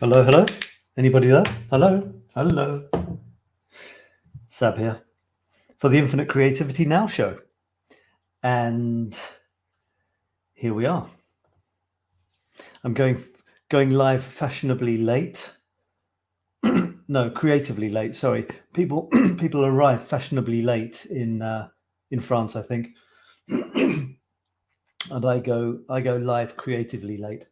Hello, hello. Anybody there? Hello, hello. Sab here for the Infinite Creativity Now show. And here we are. I'm going live fashionably late. No, creatively late. Sorry. People arrive fashionably late in France, I think. And I go live creatively late.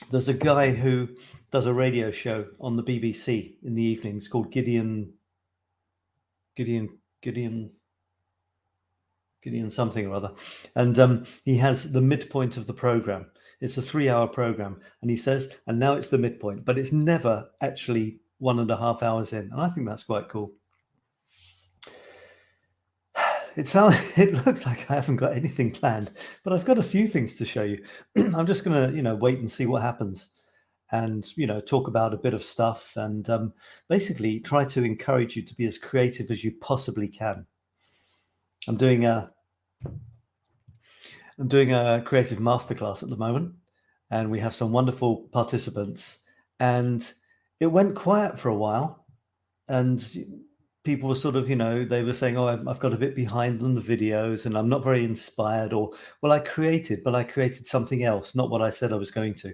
There's a guy who does a radio show on the BBC in the evenings called 𝗜𝗙𝗚𝗜 something or other, and he has the midpoint of the program. It's a 3-hour program, and he says, and now it's the midpoint, but it's never actually 1.5 hours in, and I think that's quite cool. It looks like I haven't got anything planned, but I've got a few things to show you. I'm just gonna, wait and see what happens, and talk about a bit of stuff, and basically try to encourage you to be as creative as you possibly can. I'm doing a creative masterclass at the moment, and we have some wonderful participants, and it went quiet for a while, and people were sort of, they were saying, oh, I've got a bit behind on the videos and I'm not very inspired, or, well, I created something else, not what I said I was going to.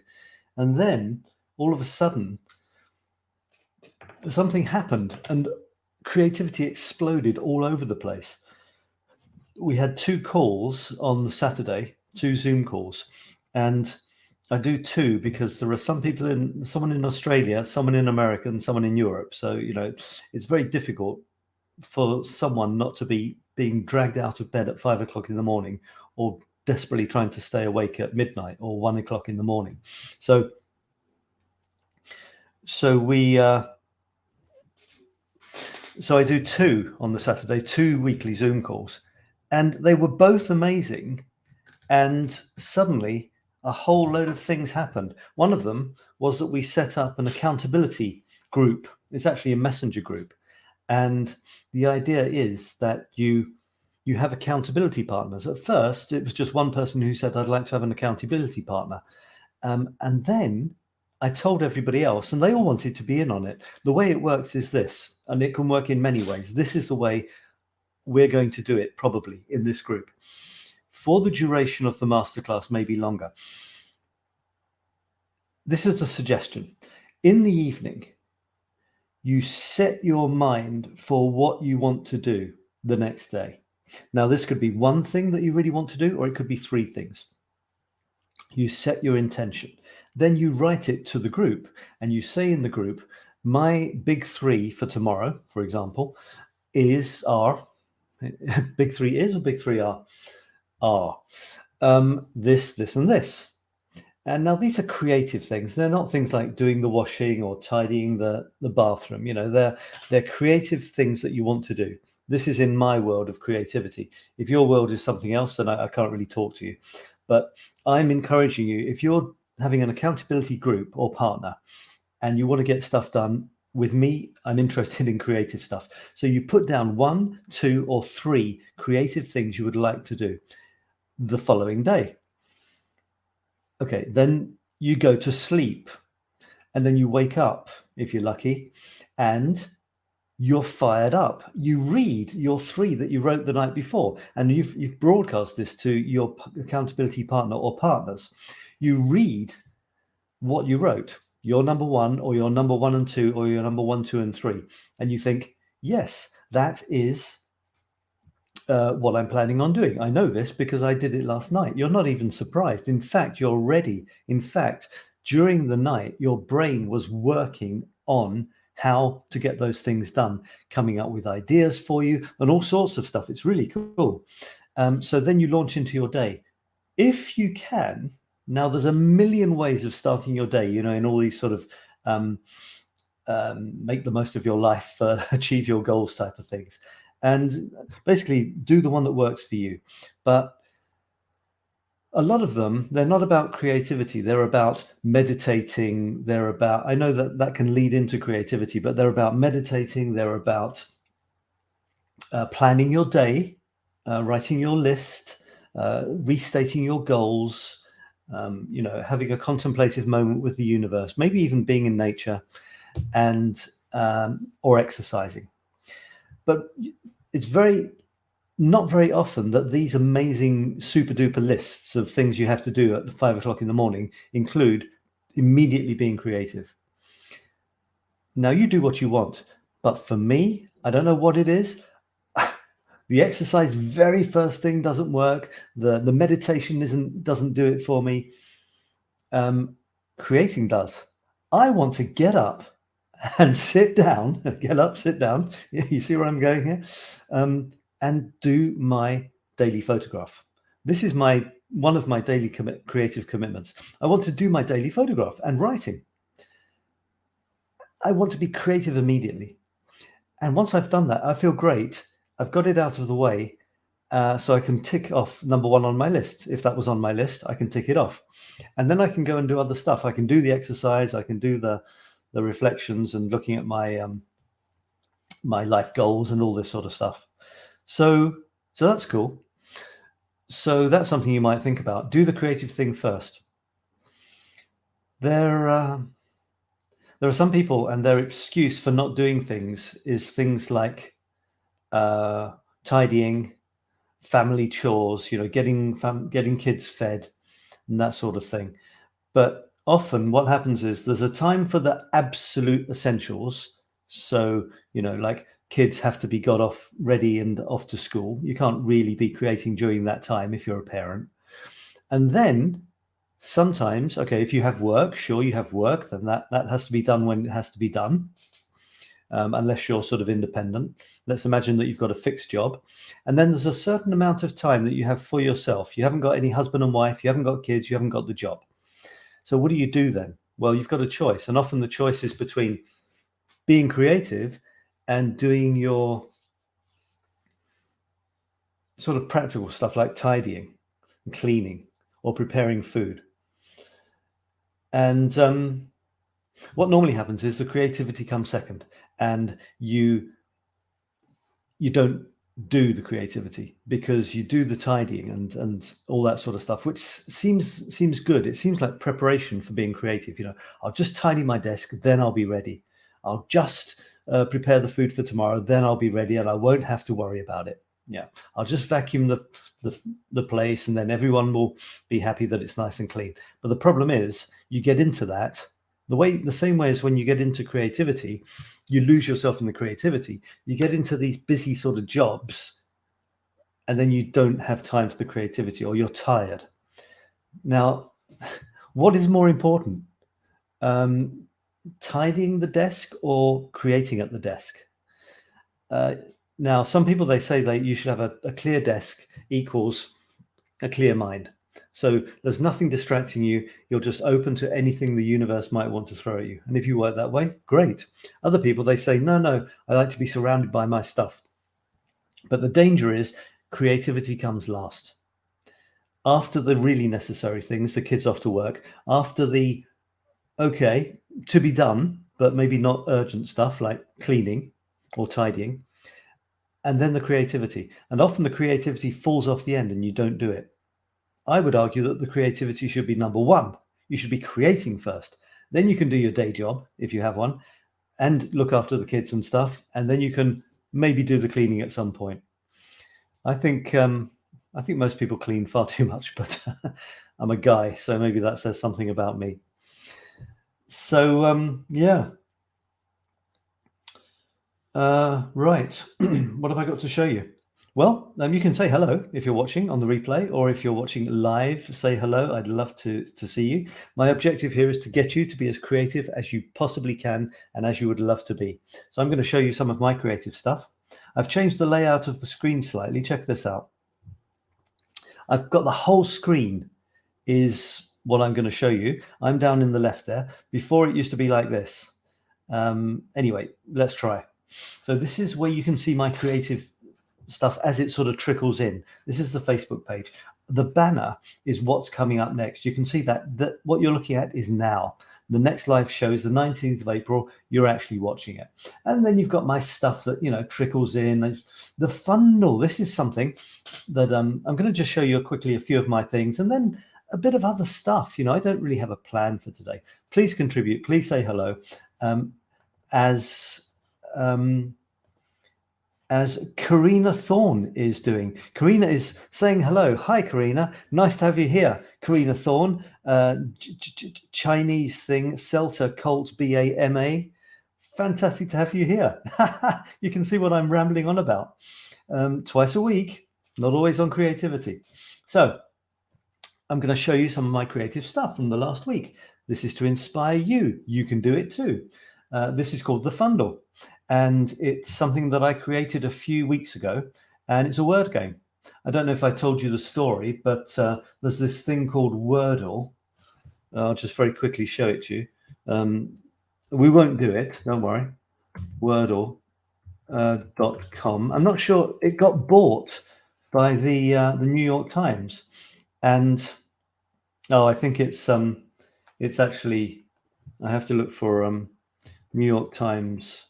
And then all of a sudden, something happened and creativity exploded all over the place. We had 2 calls on Saturday, 2 Zoom calls, and I do 2 because there are someone in Australia, someone in America, and someone in Europe. So, it's very difficult for someone not to be being dragged out of bed at 5 o'clock in the morning, or desperately trying to stay awake at midnight or 1 o'clock in the morning. So I do 2 on the Saturday, 2 weekly Zoom calls, and they were both amazing. And suddenly a whole load of things happened. One of them was that we set up an accountability group. It's actually a messenger group. And the idea is that you have accountability partners. At first, it was just one person who said, I'd like to have an accountability partner. And then I told everybody else, and they all wanted to be in on it. The way it works is this, and it can work in many ways. This is the way we're going to do it, probably, in this group. For the duration of the masterclass, maybe longer. This is a suggestion. In the evening, you set your mind for what you want to do the next day. Now, this could be one thing that you really want to do, or it could be 3 things. You set your intention. Then you write it to the group, and you say in the group, my big 3 for tomorrow, for example, are big 3 is, or big 3 are this, this, and this. And now these are creative things. They're not things like doing the washing or tidying the bathroom. They're creative things that you want to do. This is in my world of creativity. If your world is something else, then I can't really talk to you. But I'm encouraging you, if you're having an accountability group or partner and you want to get stuff done with me, I'm interested in creative stuff. So you put down 1, 2, or 3 creative things you would like to do the following day. Okay, then you go to sleep, and then you wake up, if you're lucky, and you're fired up. You read your 3 that you wrote the night before, and you've broadcast this to your accountability partner or partners. You read what you wrote, your number 1, or your number 1 and 2, or your number 1, 2, and 3, and you think, yes, that is what I'm planning on doing. I know this because I did it last night. You're not even surprised. In fact, you're ready. In fact, during the night, your brain was working on how to get those things done, coming up with ideas for you and all sorts of stuff. It's really cool. So then you launch into your day. If you can, now there's a million ways of starting your day, in all these sort of make the most of your life, achieve your goals type of things. And basically do the one that works for you. But a lot of them, they're not about creativity. They're about meditating. I know that can lead into creativity, but they're about meditating. They're about planning your day, writing your list, restating your goals, having a contemplative moment with the universe, maybe even being in nature, and or exercising. But it's not very often that these amazing super duper lists of things you have to do at 5 o'clock in the morning include immediately being creative. Now, you do what you want, but for me, I don't know what it is. The exercise very first thing doesn't work. The meditation doesn't do it for me. Creating does. I want to get up and sit down. Get up, sit down. You see where I'm going here? And do my daily photograph. This is one of my daily creative commitments. I want to do my daily photograph and writing. I want to be creative immediately. And once I've done that, I feel great. I've got it out of the way, so I can tick off number 1 on my list. If that was on my list, I can tick it off. And then I can go and do other stuff. I can do the exercise. I can do the reflections and looking at my my life goals and all this sort of stuff. So that's cool. So that's something you might think about. Do the creative thing first. There are some people, and their excuse for not doing things is things like tidying, family chores, getting kids fed, and that sort of thing. But often what happens is there's a time for the absolute essentials. So, like kids have to be got off, ready and off to school. You can't really be creating during that time if you're a parent. And then sometimes, okay, if you have work, sure, you have work, then that has to be done when it has to be done, unless you're sort of independent. Let's imagine that you've got a fixed job. And then there's a certain amount of time that you have for yourself. You haven't got any husband and wife, you haven't got kids, you haven't got the job. So what do you do then? Well, you've got a choice. And often the choice is between being creative and doing your sort of practical stuff like tidying and cleaning or preparing food. And what normally happens is the creativity comes second, and you don't do the creativity because you do the tidying and all that sort of stuff, which seems good. It seems like preparation for being creative. I'll just tidy my desk, then I'll be ready. I'll just prepare the food for tomorrow, then I'll be ready, and I won't have to worry about it. Yeah, I'll just vacuum the place, and then everyone will be happy that it's nice and clean. But the problem is, you get into that the same way as when you get into creativity, you lose yourself in the creativity. You get into these busy sort of jobs, and then you don't have time for the creativity, or you're tired. Now, what is more important? Tidying the desk or creating at the desk? Now, some people, they say that you should have a clear desk equals a clear mind. So there's nothing distracting you. You're just open to anything the universe might want to throw at you. And if you work that way, great. Other people, they say, no, I like to be surrounded by my stuff. But the danger is creativity comes last. After the really necessary things, the kids off to work, after the, okay, to be done, but maybe not urgent stuff like cleaning or tidying, and then the creativity. And often the creativity falls off the end and you don't do it. I would argue that the creativity should be number 1. You should be creating first. Then you can do your day job, if you have one, and look after the kids and stuff. And then you can maybe do the cleaning at some point. I think most people clean far too much, but I'm a guy, so maybe that says something about me. So, yeah. Right. What have I got to show you? Well, you can say hello if you're watching on the replay, or if you're watching live, say hello. I'd love to see you. My objective here is to get you to be as creative as you possibly can and as you would love to be. So I'm going to show you some of my creative stuff. I've changed the layout of the screen slightly. Check this out. I've got the whole screen is what I'm going to show you. I'm down in the left there. Before it used to be like this. Anyway, let's try. So this is where you can see my creative stuff as it sort of trickles in. This is the Facebook page. The banner is what's coming up next. You can see that what you're looking at is now. The next live show is the 19th of April. You're actually watching it. And then you've got my stuff that, trickles in. The funnel, this is something that I'm going to just show you quickly a few of my things. And then a bit of other stuff. I don't really have a plan for today. Please contribute. Please say hello. As Karina Thorne is doing. Karina is saying hello. Hi, Karina. Nice to have you here. Karina Thorne, Chinese thing, 𝗖𝗥𝗘 𝗠𝗘 Fantastic to have you here. You can see what I'm rambling on about. Twice a week, not always on creativity. So I'm going to show you some of my creative stuff from the last week. This is to inspire you. You can do it too. This is called the Fundle. And it's something that I created a few weeks ago, and it's a word game. I don't know if I told you the story, but there's this thing called Wordle. I'll just very quickly show it to you. We won't do it, don't worry. Wordle.com. I'm not sure. It got bought by the New York Times, and I think it's actually, I have to look for New York Times.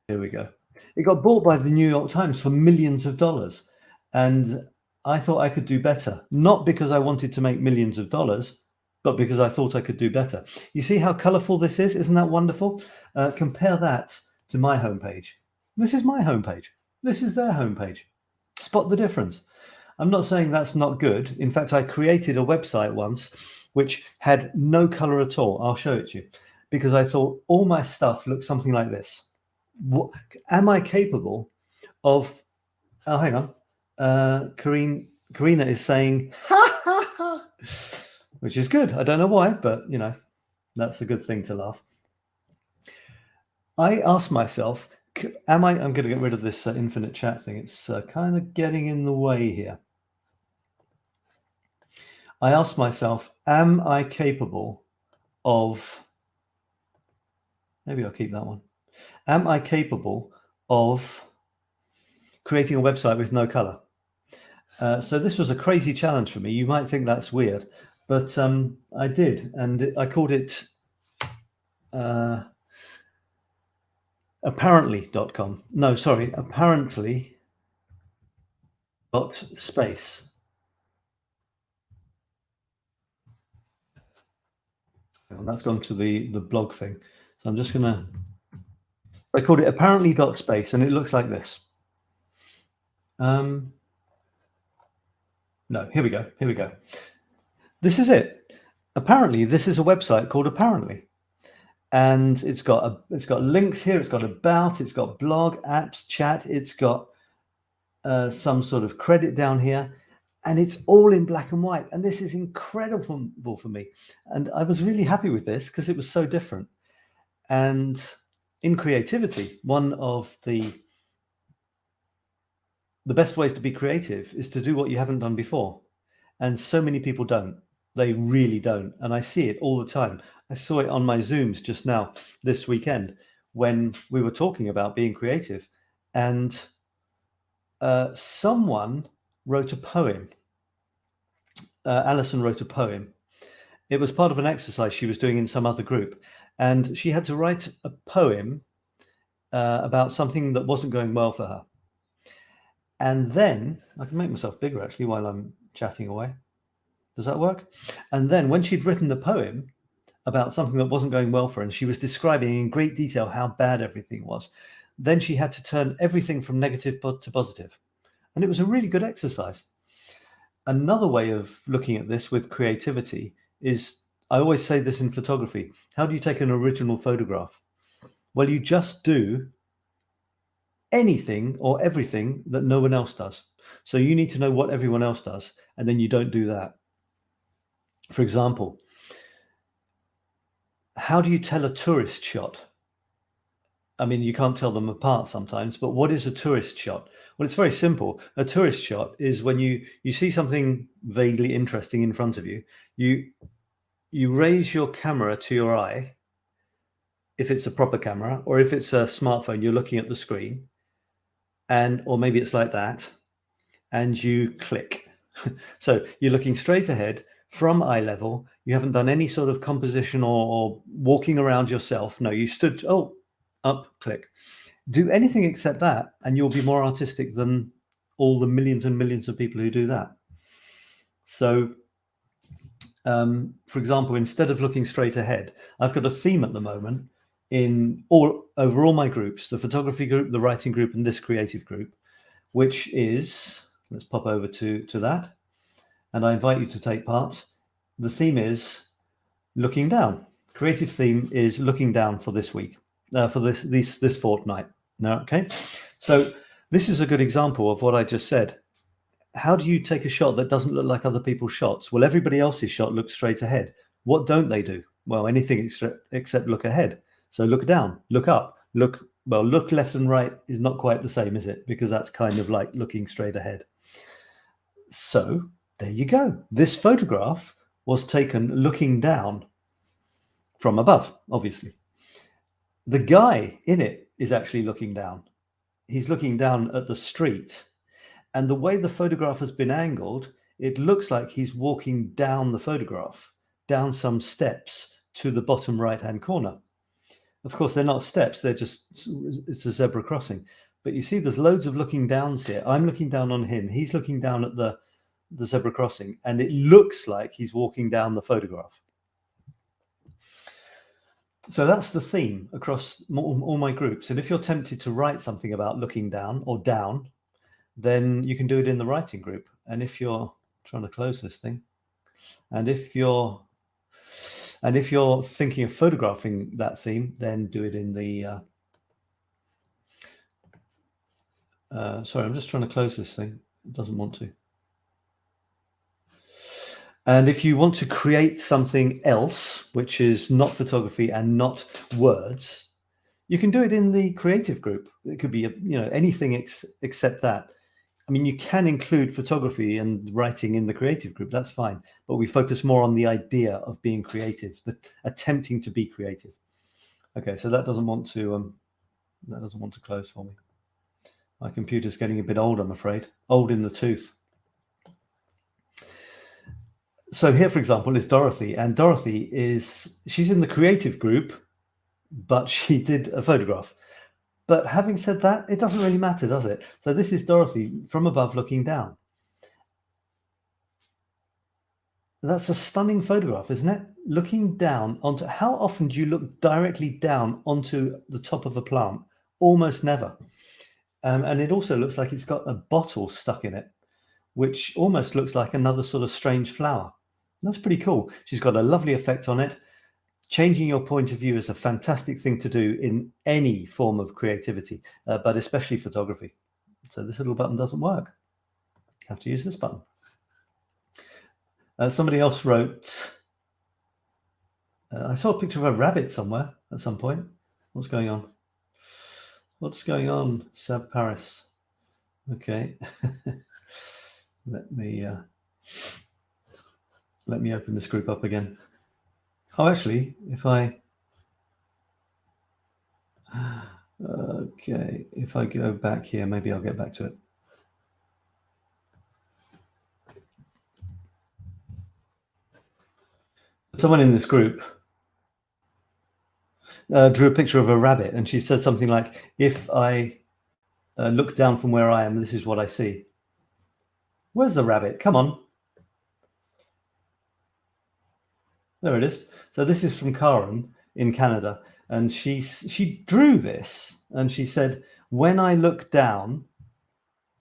Here we go. It got bought by the New York Times for millions of dollars. And I thought I could do better. Not because I wanted to make millions of dollars, but because I thought I could do better. You see how colorful this is? Isn't that wonderful? Compare that to my homepage. This is my homepage. This is their homepage. Spot the difference. I'm not saying that's not good. In fact, I created a website once which had no color at all. I'll show it to you. Because I thought all my stuff looked something like this. Am I capable of? Oh, hang on. Karina is saying, ha ha ha, which is good. I don't know why, but that's a good thing to laugh. I asked myself, I'm going to get rid of this infinite chat thing. It's kind of getting in the way here. I asked myself, am I capable of? Maybe I'll keep that one. Am I capable of creating a website with no color? So this was a crazy challenge for me. You might think that's weird, but I did, and I called it apparently.com. No, sorry, apparently.space. And that's gone to the blog thing. So I'm just going to, I called it apparently.space, and it looks like this. No, here we go. This is it. Apparently, this is a website called Apparently. And it's got links here, it's got about, it's got blog, apps, chat, it's got some sort of credit down here, and it's all in black and white. And this is incredible for me. And I was really happy with this because it was so different. And in creativity, one of the best ways to be creative is to do what you haven't done before. And so many people don't. They really don't. And I see it all the time. I saw it on my Zooms just now this weekend when we were talking about being creative. And someone wrote a poem. Alison wrote a poem. It was part of an exercise she was doing in some other group. And she had to write a poem about something that wasn't going well for her. And then, I can make myself bigger actually while I'm chatting away. Does that work? And then when she'd written the poem about something that wasn't going well for her, and she was describing in great detail how bad everything was, then she had to turn everything from negative to positive. And it was a really good exercise. Another way of looking at this with creativity is, I always say this in photography, how do you take an original photograph? Well, you just do anything or everything that no one else does. So you need to know what everyone else does, and then you don't do that. For example, how do you tell a tourist shot? I mean, you can't tell them apart sometimes, but what is a tourist shot? Well, it's very simple. A tourist shot is when you see something vaguely interesting in front of you, you raise your camera to your eye, if it's a proper camera, or if it's a smartphone, you're looking at the screen, or maybe it's like that, and you click. So you're looking straight ahead from eye level. You haven't done any sort of composition or walking around yourself. No, you stood, up, click. Do anything except that, and you'll be more artistic than all the millions and millions of people who do that. So For example, instead of looking straight ahead, I've got a theme at the moment over all my groups, the photography group, the writing group, and this creative group, which is, let's pop over to that, and I invite you to take part. The theme is looking down. Creative theme is looking down for this week, for this fortnight. No, okay. So this is a good example of what I just said. How do you take a shot that doesn't look like other people's shots? Well, everybody else's shot looks straight ahead. What don't they do? Well, anything except look ahead. So look down, look up, look left and right is not quite the same, is it? Because that's kind of like looking straight ahead. So there you go. This photograph was taken looking down from above, obviously. The guy in it is actually looking down. He's looking down at the street. And the way the photograph has been angled, it looks like he's walking down the photograph, down some steps to the bottom right-hand corner. Of course, they're not steps, it's a zebra crossing. But you see, there's loads of looking downs here. I'm looking down on him. He's looking down at the zebra crossing, and it looks like he's walking down the photograph. So that's the theme across all my groups. And if you're tempted to write something about looking down or down, then you can do it in the writing group. And if you're trying to close this thing, and if you're thinking of photographing that theme, then do it in the sorry, I'm just trying to close this thing. It doesn't want to. And if you want to create something else, which is not photography and not words, you can do it in the creative group. It could be anything except that. I mean, you can include photography and writing in the creative group. That's fine, but we focus more on the idea of being creative, attempting to be creative. Okay, so that doesn't want to close for me. My computer's getting a bit old, I'm afraid. Old in the tooth. So here, for example, is Dorothy, and Dorothy she's in the creative group, but she did a photograph. But having said that, it doesn't really matter, does it? So this is Dorothy from above looking down. That's a stunning photograph, isn't it? Looking down onto, how often do you look directly down onto the top of a plant? Almost never. And it also looks like it's got a bottle stuck in it, which almost looks like another sort of strange flower. That's pretty cool. She's got a lovely effect on it. Changing your point of view is a fantastic thing to do in any form of creativity, but especially photography. So this little button doesn't work. You have to use this button. Somebody else wrote, I saw a picture of a rabbit somewhere at some point. What's going on? What's going on, Sab Paris? Okay. Let me open this group up again. Oh, actually, if I go back here, maybe I'll get back to it. Someone in this group drew a picture of a rabbit, and she said something like, if I look down from where I am, this is what I see. Where's the rabbit? Come on. There it is. So this is from Karen in Canada, and she drew this, and she said, when I look down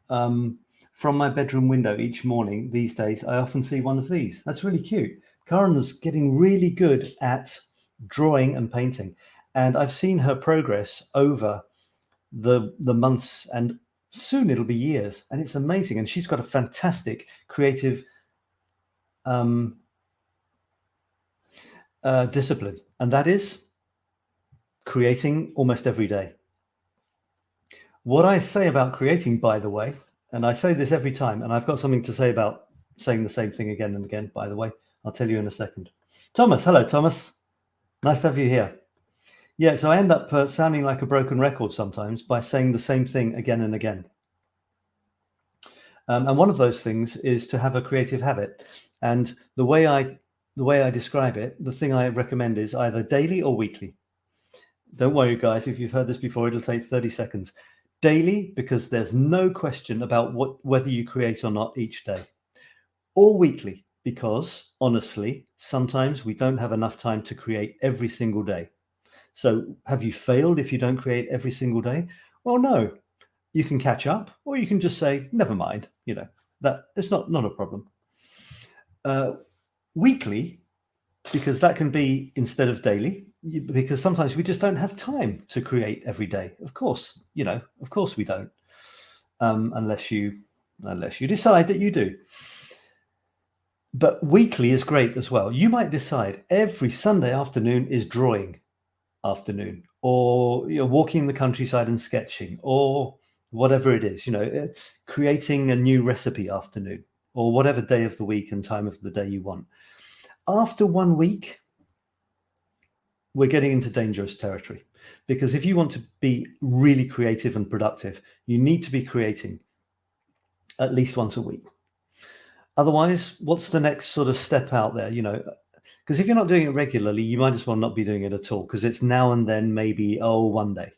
from my bedroom window each morning these days, I often see one of these. That's really cute. Karen is getting really good at drawing and painting, and I've seen her progress over the months, and soon it'll be years, and it's amazing. And she's got a fantastic creative discipline, and that is creating almost every day. What I say about creating, by the way, and I say this every time, and I've got something to say about saying the same thing again and again, by the way. I'll tell you in a second. Thomas, hello, Thomas. Nice to have you here. Yeah, so I end up sounding like a broken record sometimes by saying the same thing again and again. And one of those things is to have a creative habit. And the way I describe it, the thing I recommend is either daily or weekly. Don't worry, guys, if you've heard this before, it'll take 30 seconds. Daily, because there's no question about whether you create or not each day. Or weekly, because honestly, sometimes we don't have enough time to create every single day. So have you failed if you don't create every single day? Well, no, you can catch up, or you can just say, never mind, that it's not a problem. Weekly, because that can be instead of daily, because sometimes we just don't have time to create every day. Of course we don't, unless you decide that you do. But weekly is great as well. You might decide every Sunday afternoon is drawing afternoon, or walking in the countryside and sketching, or whatever it is, creating a new recipe afternoon, or whatever day of the week and time of the day you want. After 1 week, we're getting into dangerous territory, because if you want to be really creative and productive, you need to be creating at least once a week. Otherwise, what's the next sort of step out there? Because if you're not doing it regularly, you might as well not be doing it at all, because it's now and then, maybe, one day.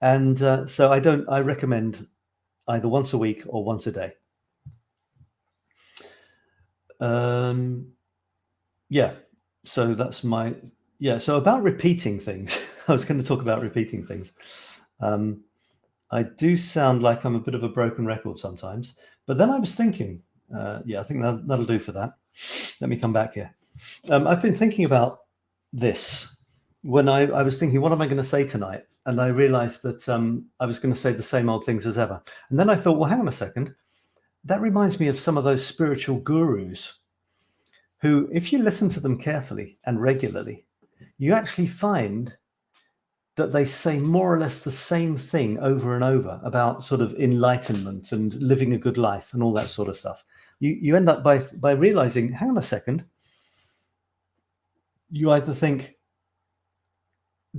So I recommend either once a week or once a day. So that's so about repeating things. I was going to talk about repeating things. I do sound like I'm a bit of a broken record sometimes, but then I was thinking, I think that'll do for that. Let me come back here. I've been thinking about this when I was thinking, what am I going to say tonight? And I realized that I was going to say the same old things as ever. And then I thought, well, hang on a second. That reminds me of some of those spiritual gurus who, if you listen to them carefully and regularly, you actually find that they say more or less the same thing over and over about sort of enlightenment and living a good life and all that sort of stuff. You end up by realizing, hang on a second, you either think,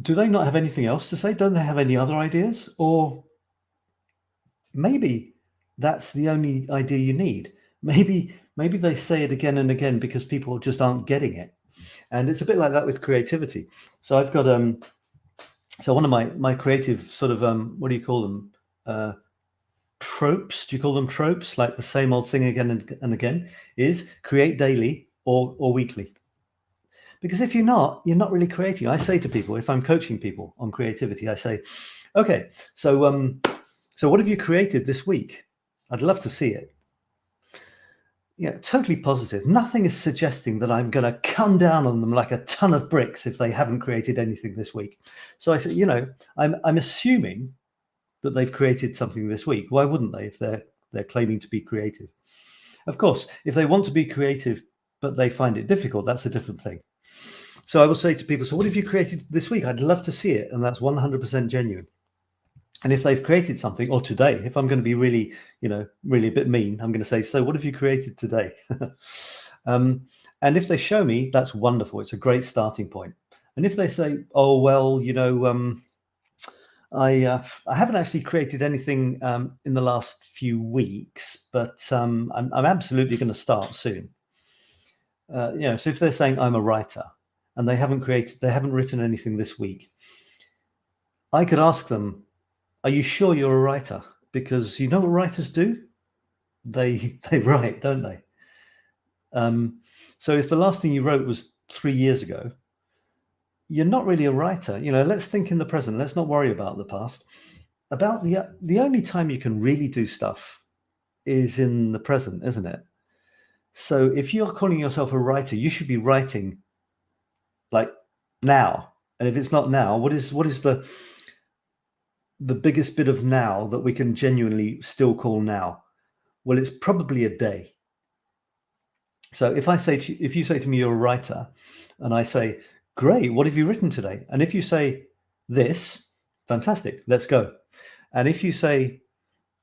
do they not have anything else to say? Don't they have any other ideas? Or maybe that's the only idea you need. Maybe they say it again and again because people just aren't getting it. And it's a bit like that with creativity. So I've got so one of my creative sort of what do you call them? Tropes? Do you call them tropes? Like the same old thing again and again, is create daily or weekly. Because if you're not really creating. I say to people, if I'm coaching people on creativity, I say, okay, so what have you created this week? I'd love to see it. Totally positive. Nothing is suggesting that I'm going to come down on them like a ton of bricks if they haven't created anything this week. So I say, I'm assuming that they've created something this week. Why wouldn't they if they're claiming to be creative? Of course, if they want to be creative but they find it difficult, that's a different thing. So I will say to people, so what have you created this week? I'd love to see it. And that's 100% genuine. And if they've created something, or today, if I'm going to be really, really a bit mean, I'm going to say, so what have you created today? And if they show me, that's wonderful. It's a great starting point. And if they say, oh, well, I haven't actually created anything in the last few weeks, but I'm absolutely going to start soon. So if they're saying I'm a writer and they haven't written anything this week, I could ask them, are you sure you're a writer? Because you know what writers do? They write, don't they? So if the last thing you wrote was 3 years ago, you're not really a writer. Let's think in the present. Let's not worry about the past. About the only time you can really do stuff is in the present, isn't it? So if you're calling yourself a writer, you should be writing like now. And if it's not now, what is the biggest bit of now that we can genuinely still call now? Well, it's probably a day. So if you say to me, you're a writer, and I say, great, what have you written today? And if you say this, fantastic, let's go. And if you say,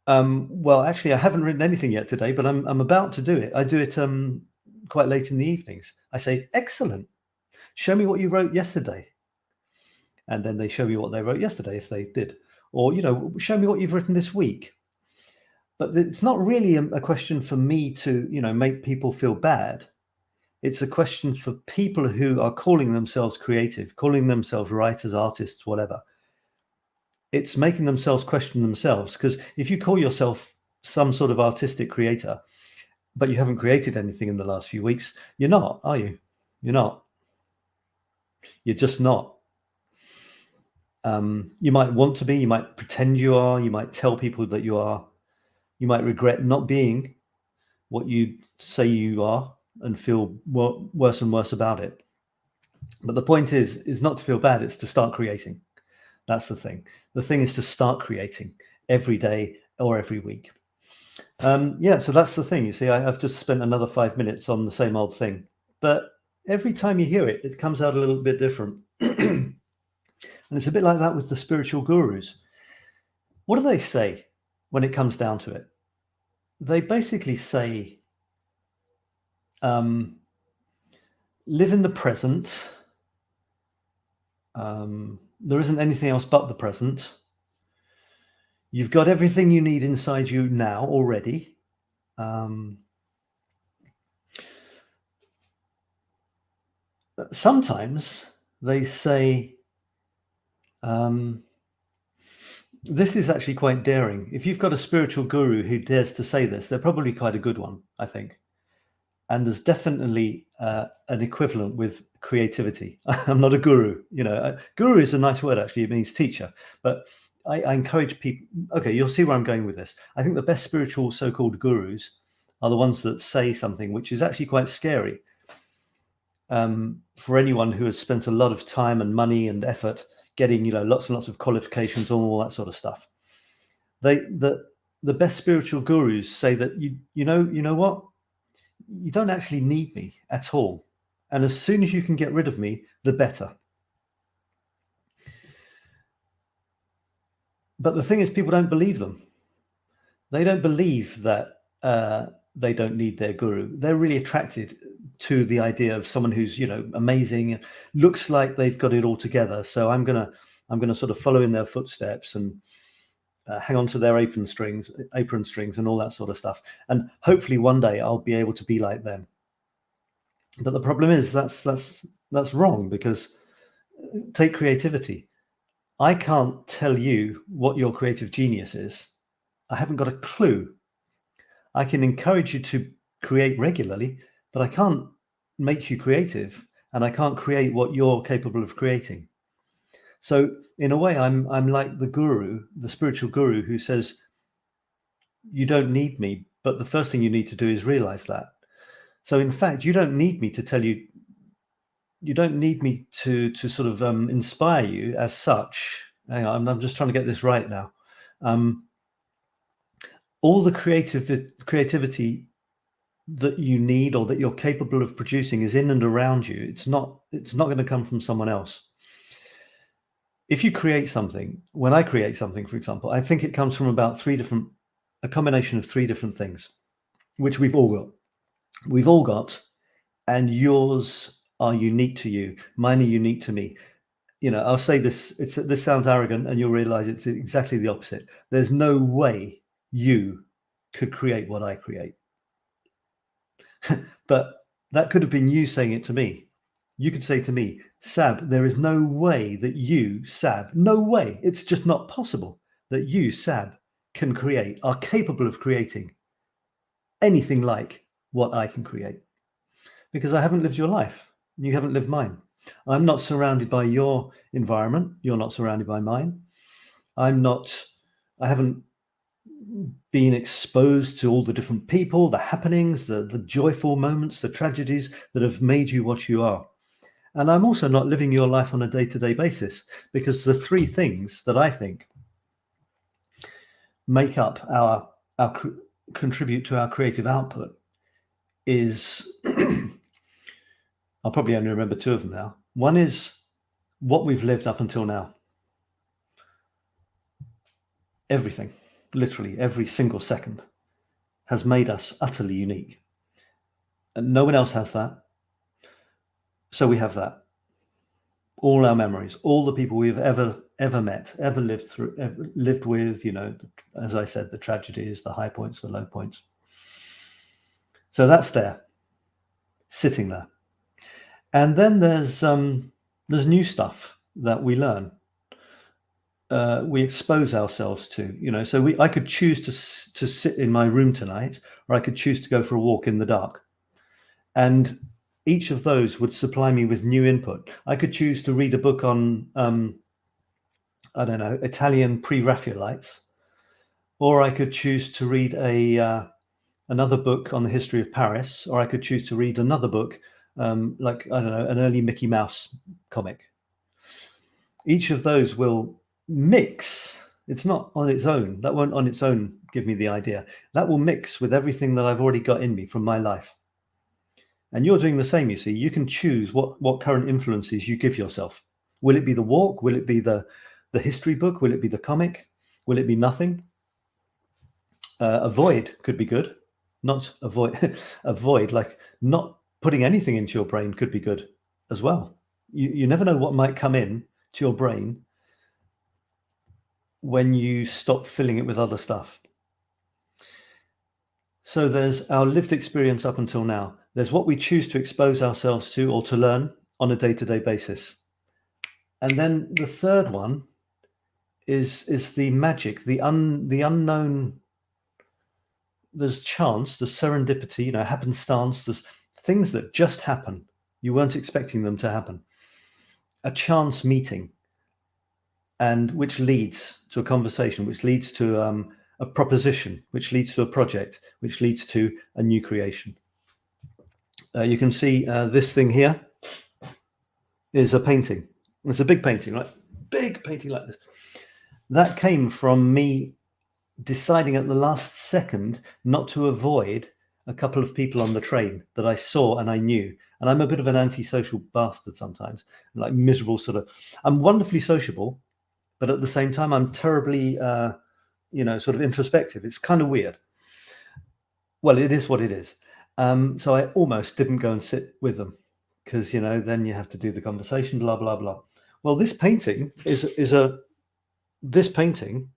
well, actually, I haven't written anything yet today, but I'm about to do it. I do it quite late in the evenings. I say, excellent. Show me what you wrote yesterday. And then they show me what they wrote yesterday, if they did. Or, show me what you've written this week. But it's not really a question for me to, make people feel bad. It's a question for people who are calling themselves creative, calling themselves writers, artists, whatever. It's making themselves question themselves. Because if you call yourself some sort of artistic creator, but you haven't created anything in the last few weeks. You're not, are you? You're not. You're just not. You might want to be, you might pretend you are, you might tell people that you are, you might regret not being what you say you are and feel worse and worse about it. But the point is not to feel bad, it's to start creating. That's the thing. The thing is to start creating every day or every week. Yeah, so that's the thing. You see, I've just spent another 5 minutes on the same old thing, but every time you hear it, it comes out a little bit different. And it's a bit like that with the spiritual gurus. What do they say when it comes down to it? They basically say, live in the present. There isn't anything else but the present. You've got everything you need inside you now already. Sometimes they say, this is actually quite daring. If you've got a spiritual guru who dares to say this, they're probably quite a good one, I think. And there's definitely an equivalent with creativity. I'm not a guru, guru is a nice word, actually. It means teacher. But I encourage people, okay, you'll see where I'm going with this. I think the best spiritual so-called gurus are the ones that say something which is actually quite scary. For anyone who has spent a lot of time and money and effort getting, lots and lots of qualifications, all that sort of stuff. The best spiritual gurus say that you know what? You don't actually need me at all. And as soon as you can get rid of me, the better. But the thing is, people don't believe them. They don't believe that they don't need their guru. They're really attracted to the idea of someone who's, amazing, looks like they've got it all together. So I'm gonna sort of follow in their footsteps and hang on to their apron strings and all that sort of stuff. And hopefully one day I'll be able to be like them. But the problem is that's wrong, because take creativity. I can't tell you what your creative genius is. I haven't got a clue. I can encourage you to create regularly, but I can't make you creative, and I can't create what you're capable of creating. So in a way, I'm like the guru, the spiritual guru, who says, you don't need me, but the first thing you need to do is realize that. So in fact, you don't need me to tell you, you don't need me to sort of inspire you as such. Hang on, I'm just trying to get this right now. All the creativity that you need or that you're capable of producing is in and around you. It's not going to come from someone else. If you create something, when I create something, for example, I think it comes from about a combination of 3 different things, which we've all got. We've all got, and yours are unique to you. Mine are unique to me. I'll say this, this sounds arrogant, and you'll realize it's exactly the opposite. There's no way you could create what I create. But that could have been you saying it to me. You could say to me, Sab, there is no way that you, Sab, no way, it's just not possible that you, Sab, are capable of creating anything like what I can create. Because I haven't lived your life, and you haven't lived mine. I'm not surrounded by your environment. You're not surrounded by mine. I haven't been exposed to all the different people, the happenings, the joyful moments, the tragedies that have made you what you are. And I'm also not living your life on a day-to-day basis, because the 3 things that I think make up contribute to our creative output is, I'll probably only remember 2 of them now. One is what we've lived up until now. Everything, literally every single second, has made us utterly unique. And no one else has that. So we have that. All our memories, all the people we've ever met, ever lived with, as I said, the tragedies, the high points, the low points. So that's there, sitting there. And then there's new stuff that we learn. we expose ourselves to. So I could choose to sit in my room tonight, or I could choose to go for a walk in the dark. And each of those would supply me with new input. I could choose to read a book on, I don't know, Italian pre-Raphaelites, or I could choose to read another book on the history of Paris, or I could choose to read another book, like, I don't know, an early Mickey Mouse comic. Each of those will mix. It's not on its own. That won't on its own give me the idea. That will mix with everything that I've already got in me from my life. And you're doing the same, you see. You can choose what current influences you give yourself. Will it be the walk? Will it be the history book? Will it be the comic? Will it be nothing? Avoid could be good. Not avoid. Avoid, like not putting anything into your brain, could be good as well. You never know what might come in to your brain when you stop filling it with other stuff. So there's our lived experience up until now. There's what we choose to expose ourselves to or to learn on a day-to-day basis. And then the third one is the magic, the unknown. There's chance, there's serendipity, happenstance, there's things that just happen. You weren't expecting them to happen. A chance meeting, and which leads to a conversation, which leads to a proposition, which leads to a project, which leads to a new creation. You can see this thing here is a painting. It's a big painting, right? Big painting like this. That came from me deciding at the last second not to avoid a couple of people on the train that I saw and I knew. And I'm a bit of an antisocial bastard sometimes, like miserable sort of. I'm wonderfully sociable, but at the same time, I'm terribly, sort of introspective. It's kind of weird. Well, it is what it is. So I almost didn't go and sit with them because, then you have to do the conversation, blah, blah, blah. Well, this painting this painting,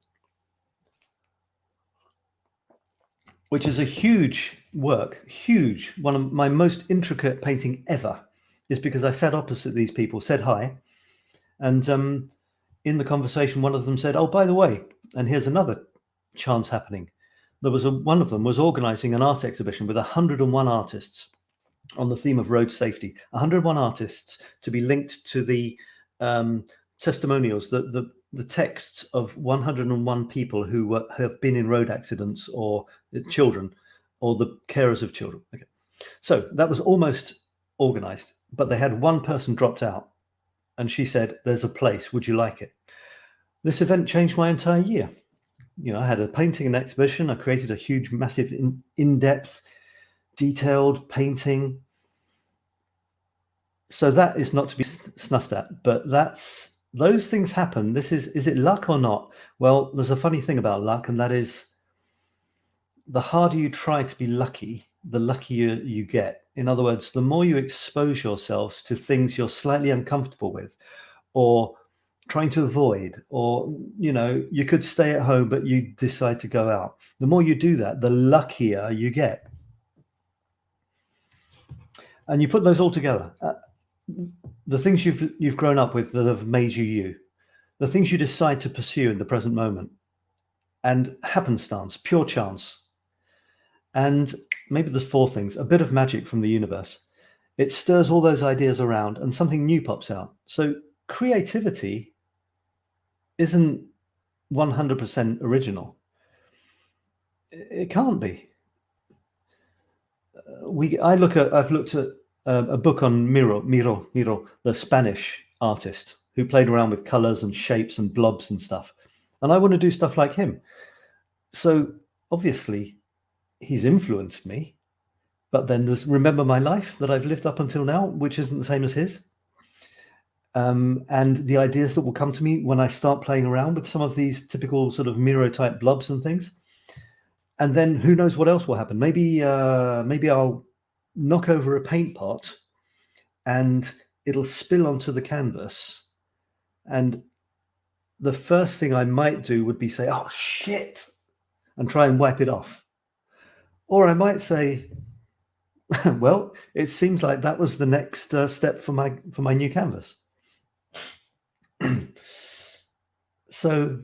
which is a huge work, one of my most intricate painting ever, is because I sat opposite these people, said hi, and in the conversation, one of them said, "Oh, by the way," and here's another chance happening. There was one of them was organizing an art exhibition with 101 artists on the theme of road safety. 101 artists to be linked to the testimonials, the texts of 101 people who have been in road accidents, or children, or the carers of children. Okay, so that was almost organized, but they had one person dropped out, and she said, "There's a place. Would you like it?" This event changed my entire year. I had a painting and exhibition. I created a huge, massive, in-depth, detailed painting. So that is not to be snuffed at, but those things happen. Is it luck or not? Well, there's a funny thing about luck, and that is the harder you try to be lucky, the luckier you get. In other words, the more you expose yourselves to things you're slightly uncomfortable with, or trying to avoid, or, you could stay at home, but you decide to go out. The more you do that, the luckier you get. And you put those all together. The things you've grown up with that have made you, the things you decide to pursue in the present moment, and happenstance, pure chance. And maybe there's four things: a bit of magic from the universe. It stirs all those ideas around and something new pops out. So creativity isn't 100% original. It can't be. I've looked at a book on Miro, the Spanish artist who played around with colors and shapes and blobs and stuff. And I want to do stuff like him. So obviously he's influenced me, but then there's remember my life that I've lived up until now, which isn't the same as his. And the ideas that will come to me when I start playing around with some of these typical sort of Miro type blobs and things. And then who knows what else will happen? Maybe I'll knock over a paint pot and it'll spill onto the canvas. And the first thing I might do would be say, "Oh shit," and try and wipe it off. Or I might say, "Well, it seems like that was the next step for my new canvas." So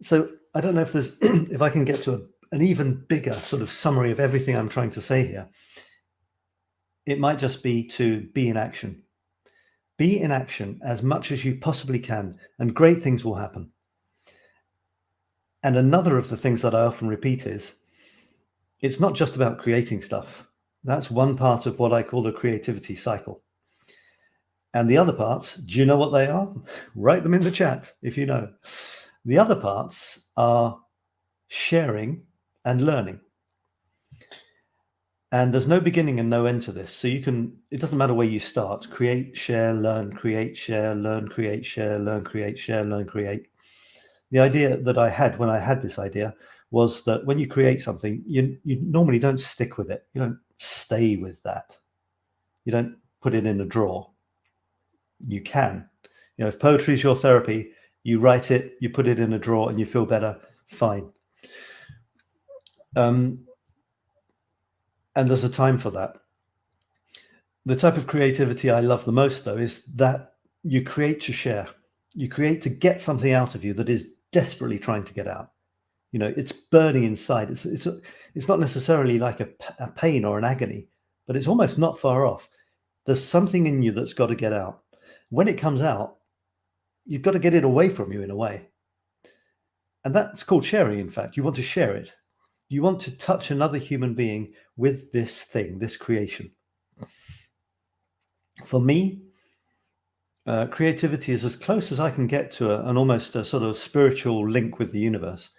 I don't know if there's if I can get to an even bigger sort of summary of everything I'm trying to say here. It might just be to be in action. Be in action as much as you possibly can, and great things will happen. And another of the things that I often repeat is, it's not just about creating stuff. That's one part of what I call the creativity cycle. And the other parts, do you know what they are? Write them in the chat if you know. The other parts are sharing and learning. And there's no beginning and no end to this. So it doesn't matter where you start, create, share, learn, create, share, learn, create, share, learn, create, share, learn, create. The idea that I had when I had this idea was that when you create something, you normally don't stick with it. You don't stay with that. You don't put it in a drawer. You can. If poetry is your therapy, you write it, you put it in a drawer and you feel better, fine. And there's a time for that. The type of creativity I love the most, though, is that you create to share. You create to get something out of you that is desperately trying to get out. It's burning inside. It's not necessarily like a pain or an agony, but it's almost not far off. There's something in you that's got to get out. When it comes out, you've got to get it away from you in a way. And that's called sharing, in fact. You want to share it. You want to touch another human being with this thing, this creation. For me, creativity is as close as I can get to an almost a sort of spiritual link with the universe,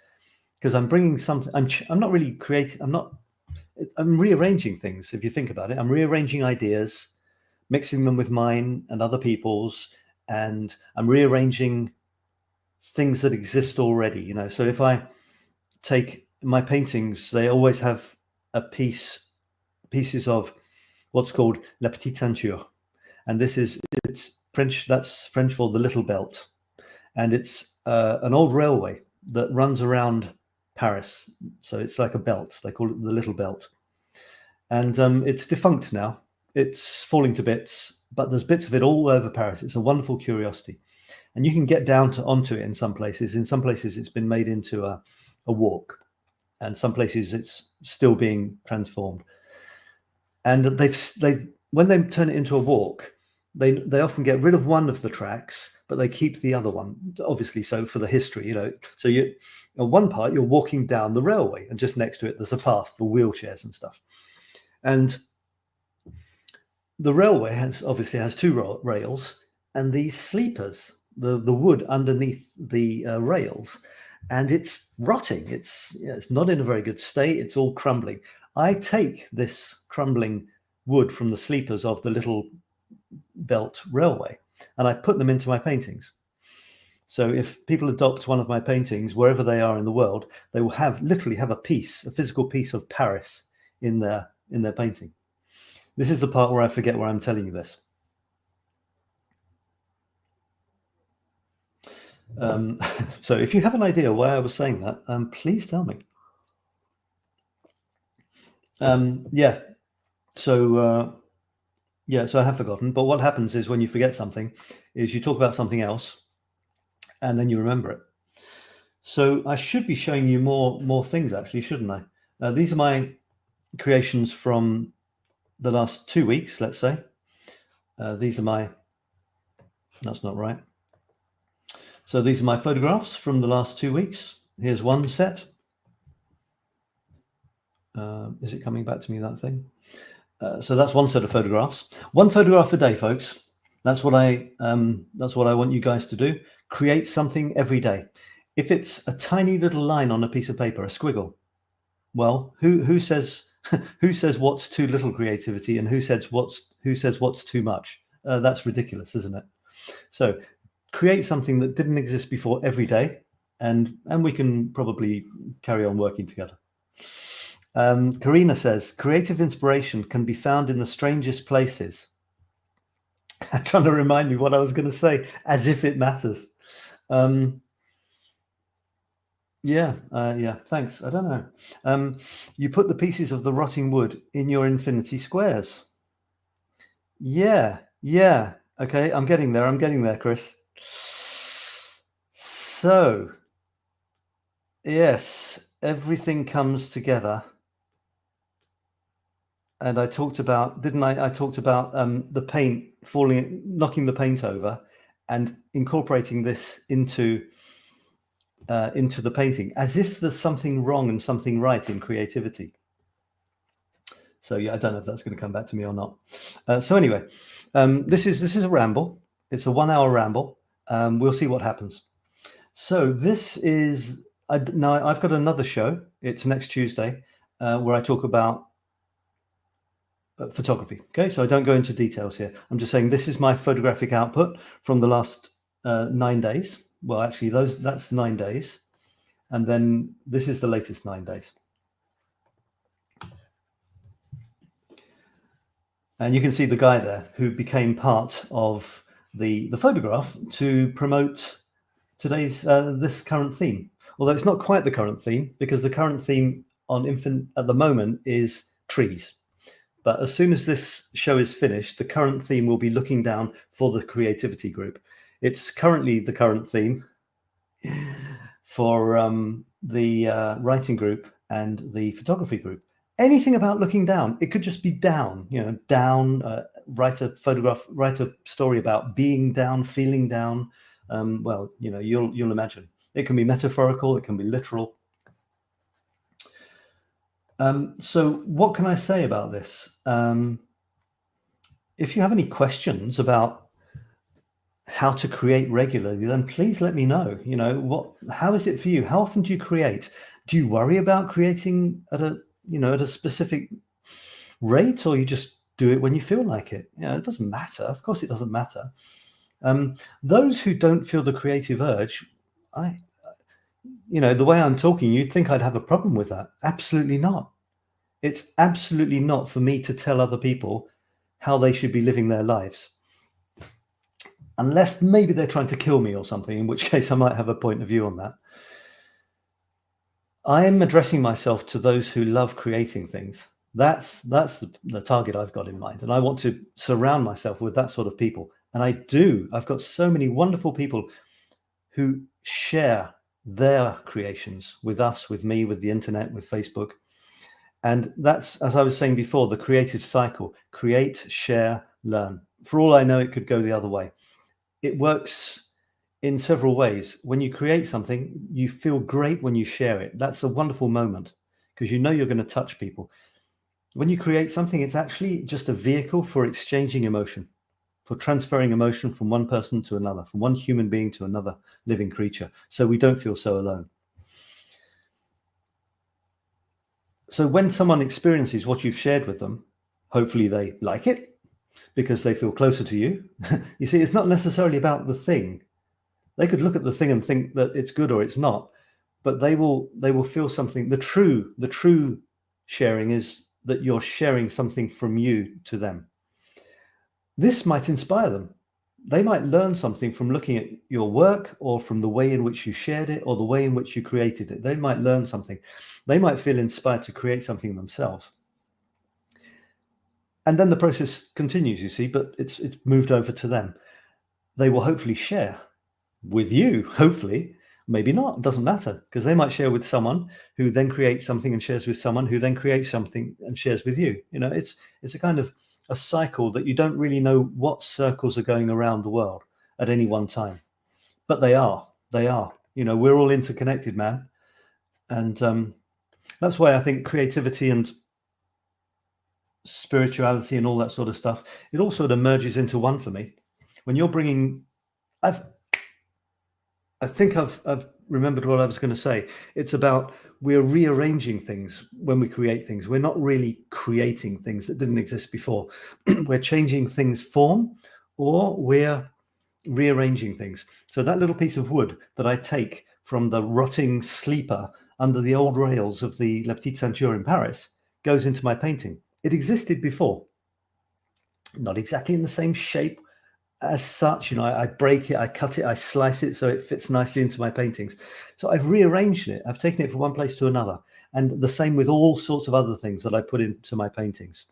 because I'm bringing something. I'm not really creating. I'm rearranging things. If you think about it, I'm rearranging ideas, mixing them with mine and other people's, and I'm rearranging things that exist already. So if I take my paintings, they always have pieces of what's called la petite ceinture, and it's French. That's French for the little belt, and it's an old railway that runs around Paris. So it's like a belt. They call it the little belt, and it's defunct now. It's falling to bits, but there's bits of it all over Paris. It's a wonderful curiosity, and you can get down onto it in some places. In some places, it's been made into a walk. And some places it's still being transformed. And when they turn it into a walk, they often get rid of one of the tracks, but they keep the other one, obviously. So for the history, so on one part you're walking down the railway, and just next to it there's a path for wheelchairs and stuff. And the railway obviously has two rails, and these sleepers, the wood underneath the rails. And it's rotting. It's not in a very good state. It's all crumbling. I take this crumbling wood from the sleepers of the little belt railway, and I put them into my paintings. So if people adopt one of my paintings, wherever they are in the world, they will literally have a physical piece of Paris in their painting. This is the part where I forget where I'm telling you this. So if you have an idea why I was saying that, please tell me. So I have forgotten. But what happens is when you forget something is you talk about something else and then you remember it. So I should be showing you more things, actually, shouldn't I? These are my creations from the last 2 weeks, let's say. These are that's not right. So these are my photographs from the last 2 weeks. Here's one set. Is it coming back to me, that thing? So that's one set of photographs. One photograph a day, folks. That's what I want you guys to do. Create something every day. If it's a tiny little line on a piece of paper, a squiggle, well, who says what's too little creativity, and who says what's too much? That's ridiculous, isn't it? So create something that didn't exist before every day, and we can probably carry on working together. Karina says, creative inspiration can be found in the strangest places. I'm trying to remind me what I was going to say, as if it matters. Yeah, thanks. I don't know. You put the pieces of the rotting wood in your infinity squares. Yeah. Okay, I'm getting there, Chris. So, yes, everything comes together. And I talked about, didn't I? I talked about the paint falling, knocking the paint over, and incorporating this into the painting, as if there's something wrong and something right in creativity. So yeah, I don't know if that's going to come back to me or not. So anyway, this is a ramble. It's a 1 hour ramble. We'll see what happens. So this is now I've got another show. It's next Tuesday where I talk about photography. Okay, so I don't go into details here. I'm just saying this is my photographic output from the last 9 days. Well, actually, that's 9 days, and then this is the latest 9 days. And you can see the guy there who became part of the photograph to promote today's this current theme. Although it's not quite the current theme, because the current theme on Infant at the moment is trees. But as soon as this show is finished, the current theme will be looking down for the creativity group. It's currently the current theme for the writing group and the photography group. Anything about looking down, it could just be down, you know, down, write a photograph, write a story about being down, feeling down. Well, you know, you'll imagine. It can be metaphorical, it can be literal. So what can I say about this? If you have any questions about how to create regularly, then please let me know. You know, how is it for you? How often do you create? Do you worry about creating at a specific rate, or you just do it when you feel like it? You know, it doesn't matter. Of course it doesn't matter. Those who don't feel the creative urge, the way I'm talking, you'd think I'd have a problem with that. Absolutely not. It's absolutely not for me to tell other people how they should be living their lives. Unless maybe they're trying to kill me or something, in which case I might have a point of view on that. I am addressing myself to those who love creating things. That's the target I've got in mind. And I want to surround myself with that sort of people. And I do. I've got so many wonderful people who share their creations with us, with me, with the internet, with Facebook. And that's, as I was saying before, the creative cycle: create, share, learn. For all I know, it could go the other way. It works in several ways. When you create something, you feel great when you share it. That's a wonderful moment, because you know you're going to touch people. When you create something, it's actually just a vehicle for exchanging emotion, for transferring emotion from one person to another, from one human being to another living creature, so we don't feel so alone. So when someone experiences what you've shared with them, hopefully they like it because they feel closer to you. You see, it's not necessarily about the thing. They could look at the thing and think that it's good or it's not, but they will feel something. The true sharing is that you're sharing something from you to them. This might inspire them. They might learn something from looking at your work, or from the way in which you shared it, or the way in which you created it. They might learn something. They might feel inspired to create something themselves. And then the process continues, you see, but it's moved over to them. They will hopefully share with you, hopefully. Maybe not, it doesn't matter, because they might share with someone who then creates something and shares with someone who then creates something and shares with you. You know, it's a kind of a cycle that you don't really know what circles are going around the world at any one time, but they are. You know, we're all interconnected, man. And that's why I think creativity and spirituality and all that sort of stuff, it all sort of merges into one for me. When you're bringing, I think I've remembered what I was going to say. It's about, we're rearranging things when we create things. We're not really creating things that didn't exist before. We're changing things form, or we're rearranging things. So that little piece of wood that I take from the rotting sleeper under the old rails of the 𝗲𝗏𝗏𝗏 ceinture in Paris goes into my painting. It existed before. Not exactly in the same shape as such, you know, I break it, I cut it, I slice it so it fits nicely into my paintings. So I've rearranged it. I've taken it from one place to another. And the same with all sorts of other things that I put into my paintings.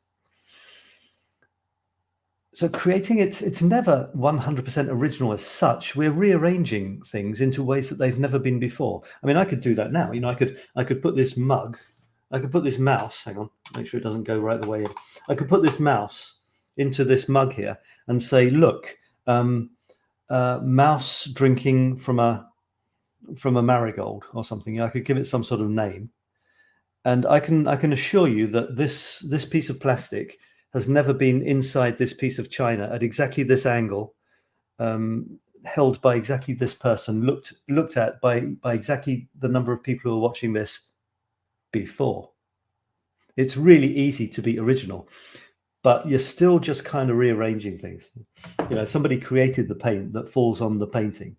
So creating it's never 100% original as such. We're rearranging things into ways that they've never been before. I mean, I could do that now. You know, I could put this mug, I could put this mouse, hang on, make sure it doesn't go right the way in. I could put this mouse into this mug here and say, look, mouse drinking from a marigold or something. I could give it some sort of name. And I can assure you that this piece of plastic has never been inside this piece of china at exactly this angle, held by exactly this person, looked at by exactly the number of people who are watching this before. It's really easy to be original, but you're still just kind of rearranging things. You know, somebody created the paint that falls on the painting.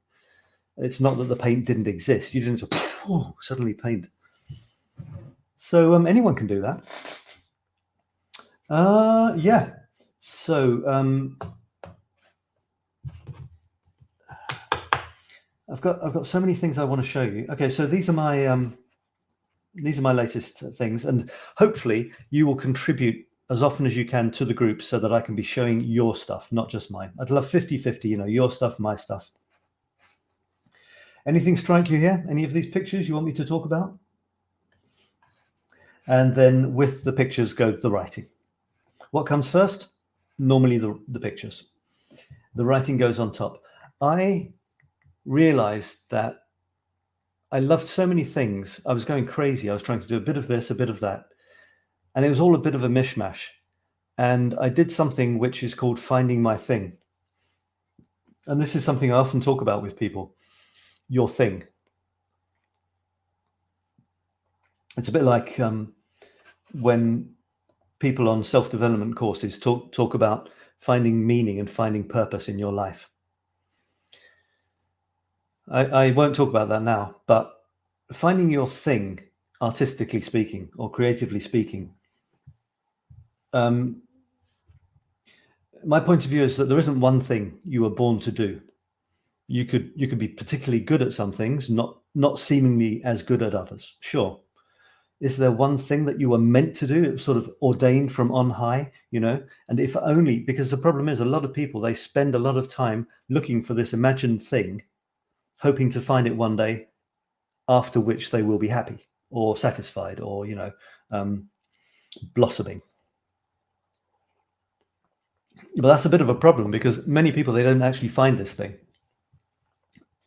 It's not that the paint didn't exist. You didn't suddenly paint. So anyone can do that. Yeah. So I've got so many things I want to show you. Okay, so these are my latest things, and hopefully you will contribute as often as you can to the group so that I can be showing your stuff, not just mine. I'd love 50-50, you know, your stuff, my stuff. Anything strike you here? Any of these pictures you want me to talk about? And then with the pictures go the writing. What comes first? Normally the pictures. The writing goes on top. I realized that I loved so many things. I was going crazy. I was trying to do a bit of this, a bit of that. And it was all a bit of a mishmash. And I did something which is called finding my thing. And this is something I often talk about with people. Your thing. It's a bit like when people on self-development courses talk about finding meaning and finding purpose in your life. I won't talk about that now, but finding your thing, artistically speaking or creatively speaking, my point of view is that there isn't one thing you were born to do. You could be particularly good at some things, not seemingly as good at others. Sure. Is there one thing that you were meant to do? It was sort of ordained from on high, you know? And if only, because the problem is a lot of people, they spend a lot of time looking for this imagined thing, hoping to find it one day, after which they will be happy or satisfied or, you know, blossoming. But that's a bit of a problem because many people, they don't actually find this thing.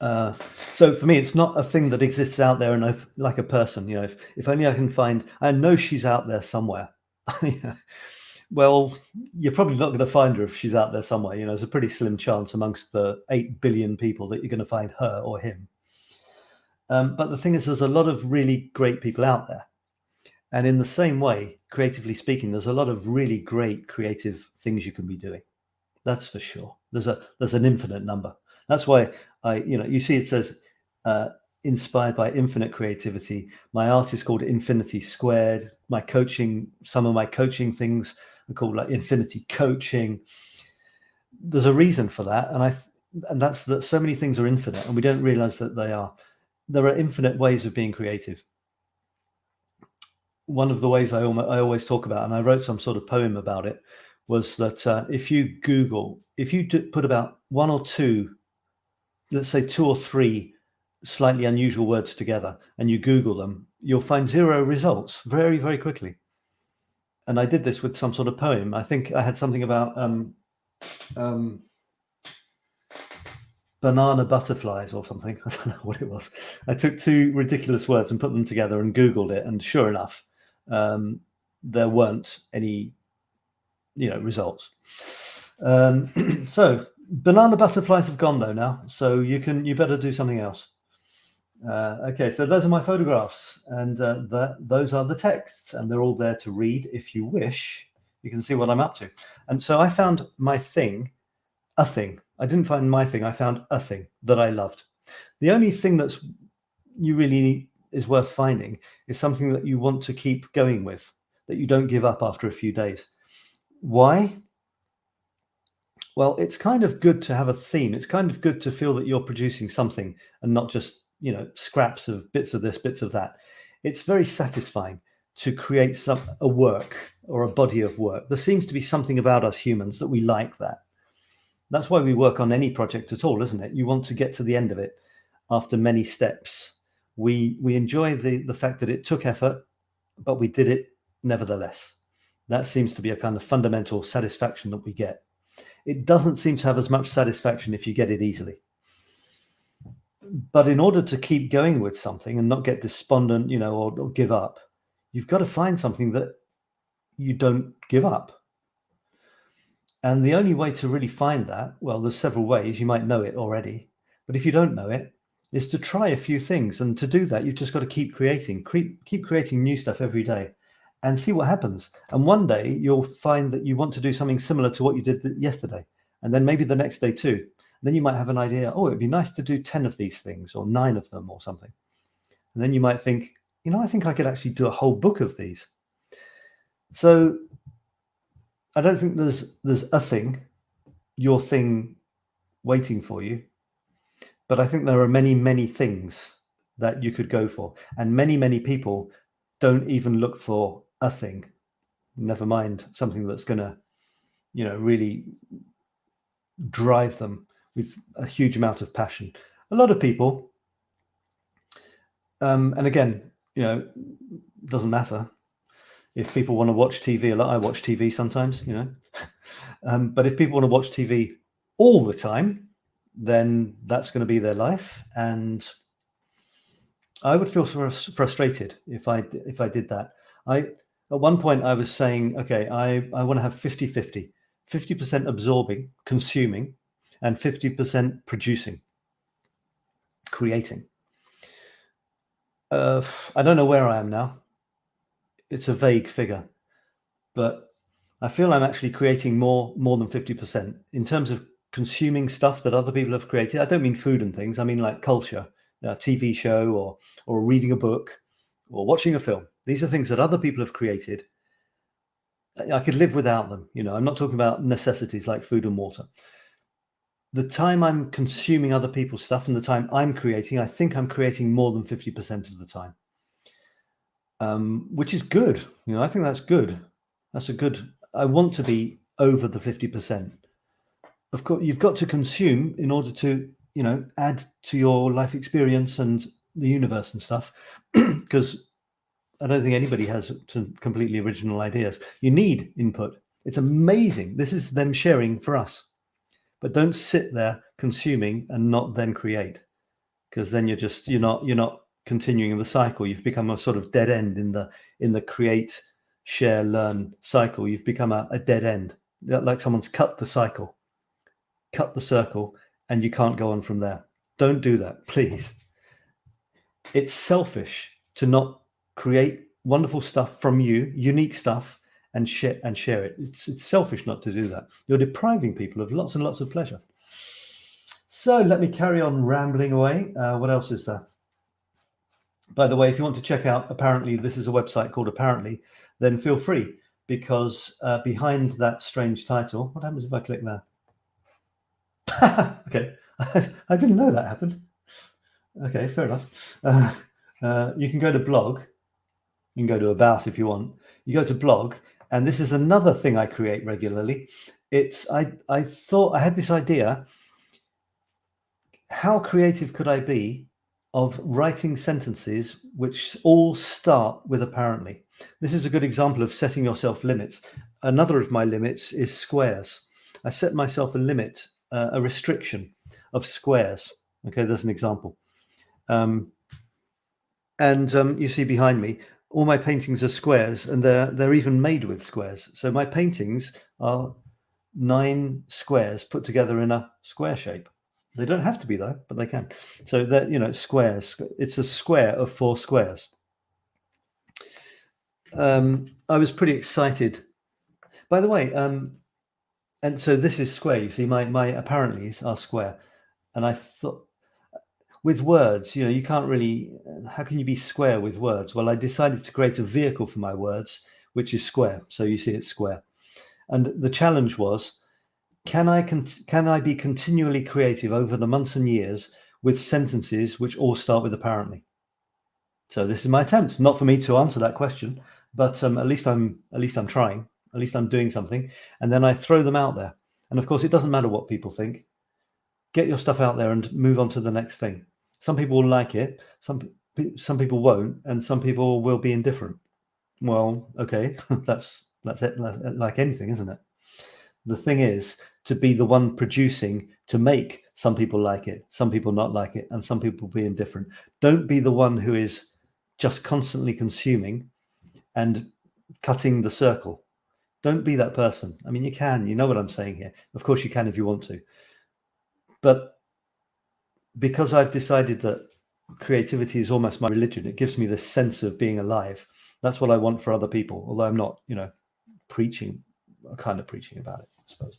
So for me, it's not a thing that exists out there and like a person, you know, if only I can find, I know she's out there somewhere. Well, you're probably not going to find her if she's out there somewhere. You know, there's a pretty slim chance amongst the 8 billion people that you're going to find her or him. But the thing is, there's a lot of really great people out there. And in the same way, creatively speaking, there's a lot of really great creative things you can be doing. That's for sure. There's an infinite number. That's why you see it says, inspired by infinite creativity. My art is called Infinity Squared. My coaching, some of my coaching things are called like Infinity Coaching. There's a reason for that. And that's that so many things are infinite and we don't realize that they are. There are infinite ways of being creative. One of the ways I always talk about, and I wrote some sort of poem about it, was that if you put about one or two, let's say 2 or 3 slightly unusual words together and you Google them, you'll find 0 results very, very quickly. And I did this with some sort of poem. I think I had something about banana butterflies or something. I don't know what it was. I took 2 ridiculous words and put them together and Googled it. And sure enough, there weren't any, results. So banana butterflies have gone though now. So you better do something else. Okay, so those are my photographs and those are the texts and they're all there to read. If you wish, you can see what I'm up to. And so I found my thing, a thing. I didn't find my thing, I found a thing that I loved. The only thing that's you really is worth finding is something that you want to keep going with, that you don't give up after a few days. Why? Well, it's kind of good to have a theme. It's kind of good to feel that you're producing something and not just, scraps of bits of this, bits of that. It's very satisfying to create a work or a body of work. There seems to be something about us humans that we like that. That's why we work on any project at all, isn't it? You want to get to the end of it after many steps. We enjoy the fact that it took effort, but we did it nevertheless. That seems to be a kind of fundamental satisfaction that we get. It doesn't seem to have as much satisfaction if you get it easily. But in order to keep going with something and not get despondent, or give up, you've got to find something that you don't give up. And the only way to really find that, well, there's several ways. You might know it already, but if you don't know it, is to try a few things. And to do that, you've just got to keep creating new stuff every day and see what happens. And one day you'll find that you want to do something similar to what you did yesterday. And then maybe the next day too. Then you might have an idea, oh, it'd be nice to do 10 of these things or 9 of them or something. And then you might think, I think I could actually do a whole book of these. So I don't think there's a thing, your thing waiting for you. But I think there are many, many things that you could go for. And many, many people don't even look for a thing, never mind something that's going to, really drive them with a huge amount of passion. A lot of people, and again, doesn't matter if people want to watch TV a lot. I watch TV sometimes, but if people want to watch TV all the time, then that's going to be their life. And I would feel frustrated if I did that. At one point I was saying, okay, I want to have 50-50, 50% absorbing, consuming, and 50% producing, creating. I don't know where I am now. It's a vague figure, but I feel I'm actually creating more than 50% in terms of consuming stuff that other people have created. I don't mean food and things. I mean like culture, a TV show or reading a book or watching a film. These are things that other people have created. I could live without them. I'm not talking about necessities like food and water. The time I'm consuming other people's stuff and the time I'm creating, I think I'm creating more than 50% of the time, which is good. I think that's good. I want to be over the 50%. Of course, you've got to consume in order to, add to your life experience and the universe and stuff, because I don't think anybody has completely original ideas. You need input. It's amazing. This is them sharing for us. But don't sit there consuming and not then create, because then you're not continuing the cycle. You've become a sort of dead end in the create, share, learn cycle. You've become a dead end, like someone's cut the circle, and you can't go on from there. Don't do that, please. It's selfish to not create wonderful stuff from you, unique stuff, and share it. It's selfish not to do that. You're depriving people of lots and lots of pleasure. So let me carry on rambling away. What else is there? By the way, if you want to check out Apparently, this is a website called Apparently, then feel free, because behind that strange title, what happens if I click there? Okay, I didn't know that happened. Okay, fair enough. You can go to blog. You can go to about if you want. You go to blog, and this is another thing I create regularly. I thought I had this idea. How creative could I be of writing sentences which all start with apparently? This is a good example of setting yourself limits. Another of my limits is squares. I set myself a limit, a restriction of squares. Okay, there's an example. You see behind me, all my paintings are squares, and they're even made with squares. So my paintings are 9 squares put together in a square shape. They don't have to be though, but they can. So that, squares. It's a square of 4 squares. I was pretty excited. By the way, and so this is square. You see, my apparentlys are square, and I thought, with words, you can't really, how can you be square with words? Well, I decided to create a vehicle for my words, which is square. So you see it's square. And the challenge was, can I be continually creative over the months and years with sentences which all start with apparently? So this is my attempt, not for me to answer that question. but at least I'm trying. At least I'm doing something, and then I throw them out there. And of course, it doesn't matter what people think. Get your stuff out there and move on to the next thing. Some people will like it, some people won't, and some people will be indifferent. Well, okay, that's it. Like anything, isn't it? The thing is to be the one producing, to make some people like it, some people not like it, and some people be indifferent. Don't be the one who is just constantly consuming and cutting the circle. Don't be that person. I mean, you know what I'm saying here. Of course you can if you want to. But because I've decided that creativity is almost my religion, it gives me this sense of being alive. That's what I want for other people, although I'm not, preaching, kind of preaching about it, I suppose.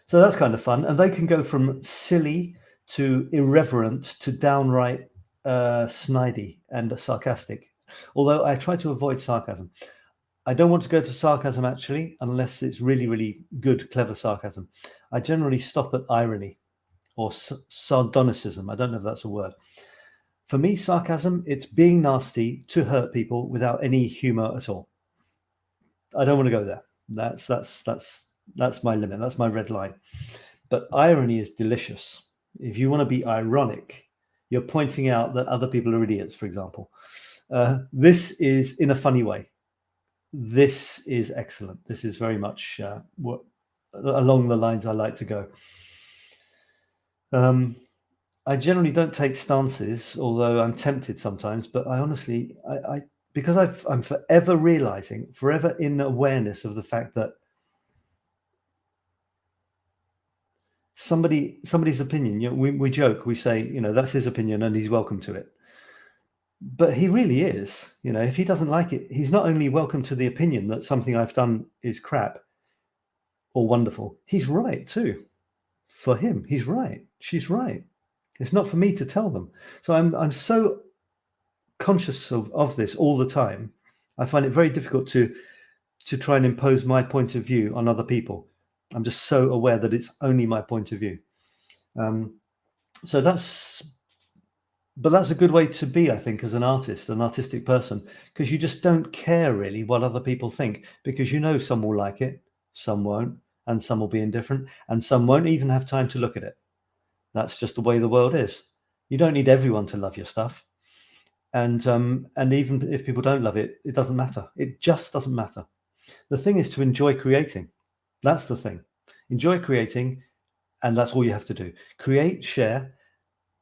So that's kind of fun. And they can go from silly to irreverent to downright snidey and sarcastic. Although I try to avoid sarcasm. I don't want to go to sarcasm, actually, unless it's really, really good, clever sarcasm. I generally stop at irony or sardonicism. I don't know if that's a word. For me, sarcasm, it's being nasty to hurt people without any humor at all. I don't want to go there. That's my limit. That's my red line. But irony is delicious. If you want to be ironic, you're pointing out that other people are idiots, for example. This is in a funny way. This is excellent. This is very much along the lines I like to go. I generally don't take stances, although I'm tempted sometimes. But I honestly, because I'm forever realizing, forever in awareness of the fact that somebody's opinion. We joke, we say, that's his opinion and he's welcome to it. But he really is. If he doesn't like it, he's not only welcome to the opinion that something I've done is crap or wonderful. He's right too. For him, he's right. She's right. It's not for me to tell them. So I'm so conscious of this all the time. I find it very difficult to try and impose my point of view on other people. I'm just so aware that it's only my point of view. So that's a good way to be, I think, as an artist, an artistic person, because you just don't care really what other people think, because some will like it, some won't, and some will be indifferent, and some won't even have time to look at it. That's just the way the world is. You don't need everyone to love your stuff. And even if people don't love it, it doesn't matter. It just doesn't matter. The thing is to enjoy creating. That's the thing. Enjoy creating, and that's all you have to do. Create, share,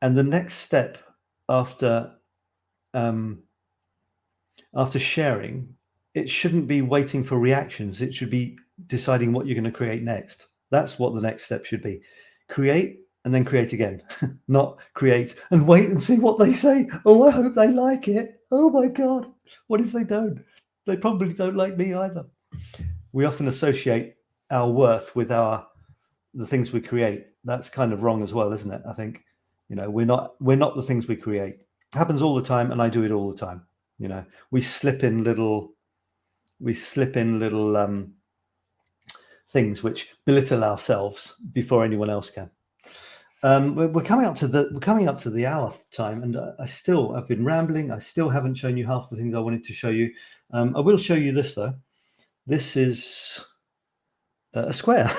and the next step after sharing, it shouldn't be waiting for reactions. It should be deciding what you're going to create next. That's what the next step should be. Create and then create again. Not create and wait and see what they say. Oh, I hope they like it. Oh my God. What if they don't? They probably don't like me either. We often associate our worth with the things we create. That's kind of wrong as well, isn't it? I think, we're not the things we create. It happens all the time, and I do it all the time. We slip in little things which belittle ourselves before anyone else can. We're coming up to the hour time, and I've been rambling. I still haven't shown you half the things I wanted to show you. I will show you this though. This is a square,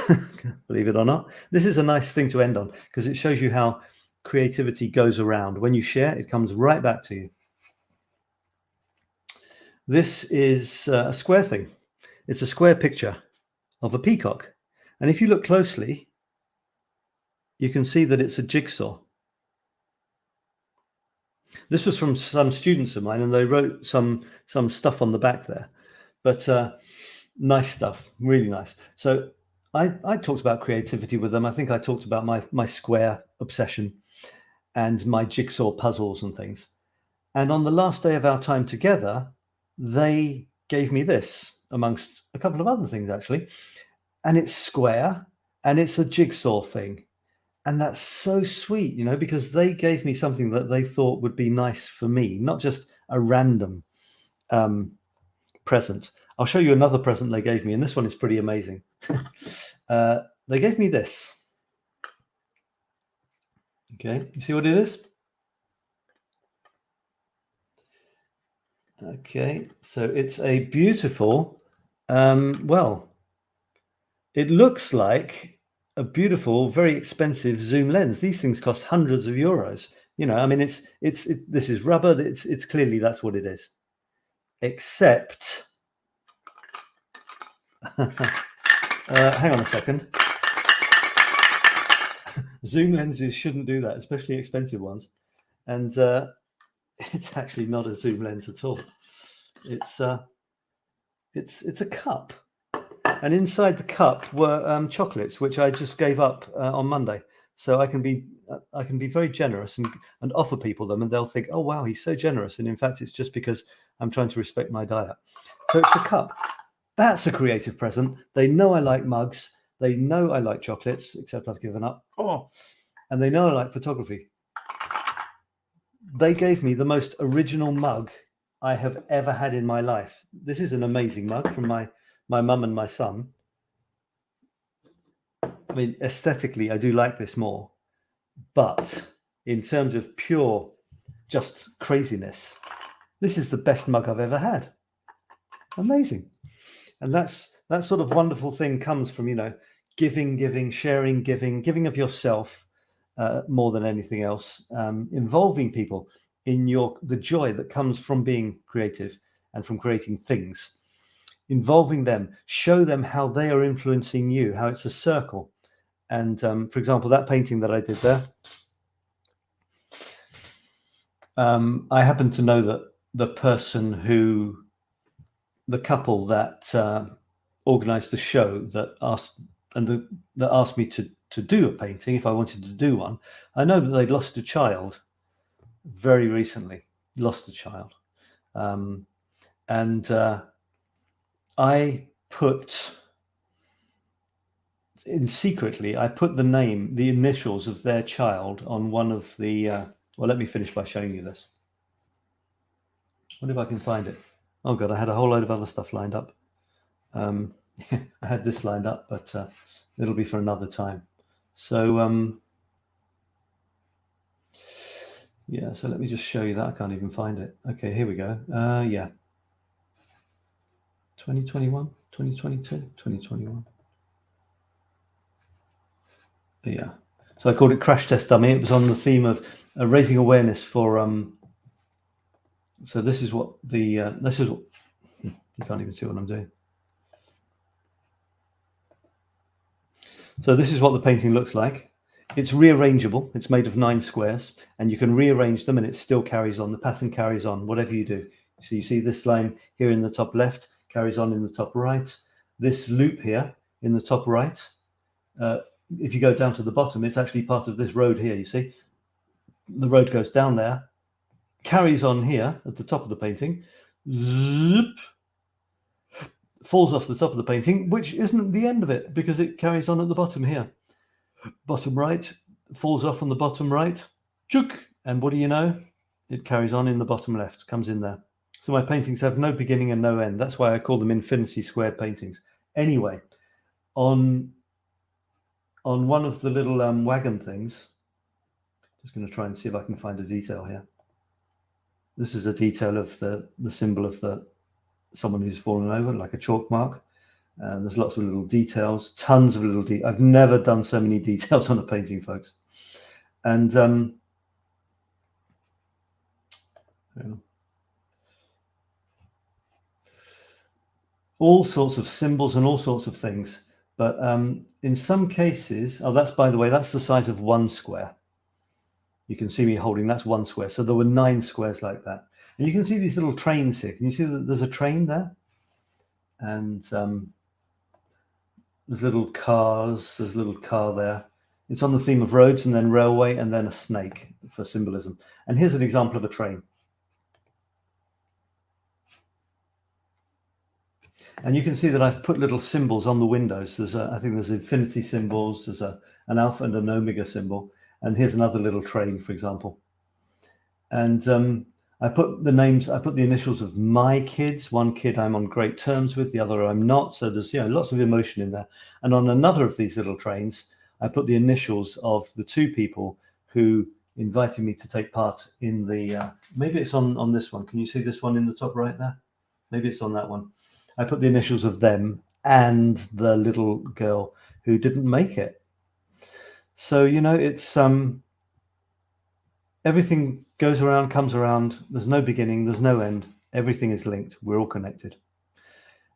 believe it or not. This is a nice thing to end on because it shows you how creativity goes around. When you share, it comes right back to you. This is a square thing. It's a square picture of a peacock. And if you look closely, you can see that it's a jigsaw. This was from some students of mine, and they wrote some stuff on the back there. But nice stuff, really nice. So I talked about creativity with them. I think I talked about my square obsession and my jigsaw puzzles and things. And on the last day of our time together, they gave me this, amongst a couple of other things, actually. And it's square, and it's a jigsaw thing. And that's so sweet, because they gave me something that they thought would be nice for me, not just a random present. I'll show you another present they gave me, and this one is pretty amazing. They gave me this. Okay, you see what it is? Okay, so it's a beautiful, well, it looks like a beautiful, very expensive zoom lens. These things cost hundreds of euros. You know, I mean, this is rubber. It's clearly that's what it is. Except, hang on a second. Zoom lenses shouldn't do that, especially expensive ones. And it's actually not a zoom lens at all. It's a cup, and inside the cup were chocolates, which I just gave up on Monday. So I can be very generous and offer people them, and they'll think, oh wow, he's so generous. And in fact, it's just because I'm trying to respect my diet. So it's a cup. That's a creative present. They know I like mugs. They know I like chocolates, except I've given up. Oh, and they know I like photography. They gave me the most original mug I have ever had in my life. This is an amazing mug from my mum and my son. I mean, aesthetically, I do like this more, but in terms of pure, just craziness, this is the best mug I've ever had. Amazing. And that sort of wonderful thing comes from, you know, giving, sharing, giving of yourself more than anything else, involving people in the joy that comes from being creative and from creating things, involving them, show them how they are influencing you, how it's a circle. And for example, that painting that I did there, I happen to know that the couple that organized the show that asked me to do a painting if I wanted to do one. I know that they'd lost a child very recently, and I put secretly the initials of their child on one of the well, let me finish by showing you this. What if I can find it? Oh god, I had a whole load of other stuff lined up. I had this lined up, but it'll be for another time. So yeah, so let me just show you that. I can't even find it. Okay, here we go. Yeah, 2021, 2022, 2021. Yeah, so I called it Crash Test Dummy. It was on the theme of raising awareness for so this is what you can't even see what I'm doing. So this is what the painting looks like. It's rearrangeable. It's made of 9 squares, and you can rearrange them and it still carries on. The pattern carries on, whatever you do. So you see this line here in the top left carries on in the top right. This loop here in the top right, if you go down to the bottom, it's actually part of this road here, you see. The road goes down there, carries on here at the top of the painting, zip, falls off the top of the painting, which isn't the end of it because it carries on at the bottom here. Bottom right, falls off on the bottom right, chook, and what do you know? It carries on in the bottom left, comes in there. So my paintings have no beginning and no end. That's why I call them infinity squared paintings. Anyway, on one of the little wagon things, just going to try and see if I can find a detail here. This is a detail of the symbol of someone who's fallen over, like a chalk mark. There's lots of little details, tons of little details. I've never done so many details on a painting, folks. And all sorts of symbols and all sorts of things. But in some cases, that's, by the way, that's the size of 1 square. You can see me holding, that's 1 square. So there were 9 squares like that. And you can see these little trains here. Can you see that there's a train there? And there's little cars, there's a little car there. It's on the theme of roads and then railway and then a snake for symbolism. And here's an example of a train. And you can see that I've put little symbols on the windows. I think there's infinity symbols, there's an alpha and an omega symbol. And here's another little train, for example. And I put the initials of my kids. One kid I'm on great terms with, the other I'm not. So there's lots of emotion in there. And on another of these little trains, I put the initials of the 2 people who, inviting me to take part in the, maybe it's on this one. Can you see this one in the top right there? Maybe it's on that one. I put the initials of them and the little girl who didn't make it. So, you know, it's everything goes around, comes around. There's no beginning, there's no end. Everything is linked. We're all connected.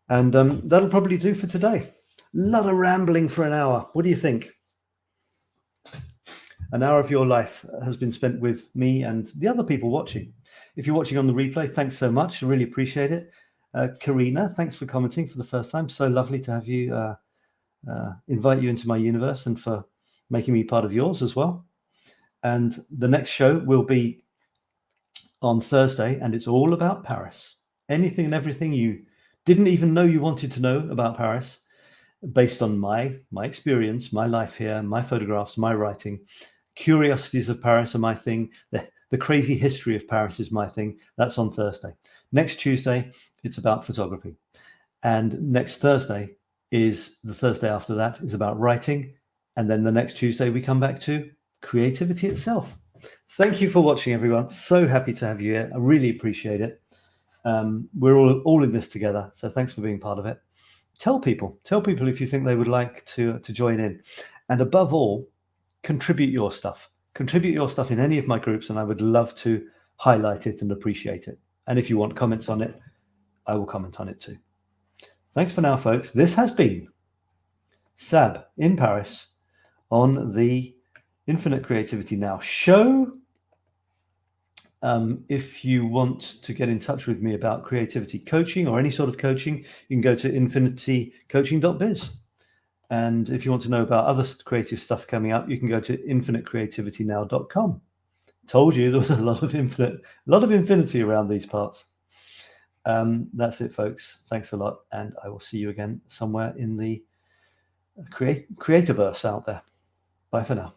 And that'll probably do for today. A lot of rambling for an hour. What do you think? An hour of your life has been spent with me and the other people watching. If you're watching on the replay, thanks so much. I really appreciate it. Karina, thanks for commenting for the first time. So lovely to have you, invite you into my universe and for making me part of yours as well. And the next show will be on Thursday, and it's all about Paris. Anything and everything you didn't even know you wanted to know about Paris, based on my experience, my life here, my photographs, my writing. Curiosities of Paris are my thing. The crazy history of Paris is my thing. That's on Thursday. Next Tuesday, it's about photography. And next Thursday is the Thursday after that is about writing. And then the next Tuesday, we come back to creativity itself. Thank you for watching, everyone. So happy to have you here. I really appreciate it. We're all in this together. So thanks for being part of it. Tell people if you think they would like to join in. And above all, contribute your stuff. Contribute your stuff in any of my groups, and I would love to highlight it and appreciate it. And if you want comments on it, I will comment on it too. Thanks for now, folks. This has been Sab in Paris on the Infinite Creativity Now show. If you want to get in touch with me about creativity coaching or any sort of coaching, you can go to infinitycoaching.biz. And if you want to know about other creative stuff coming up, you can go to infinitecreativitynow.com. Told you there was a lot of infinity around these parts. That's it, folks. Thanks a lot. And I will see you again somewhere in the creativerse out there. Bye for now.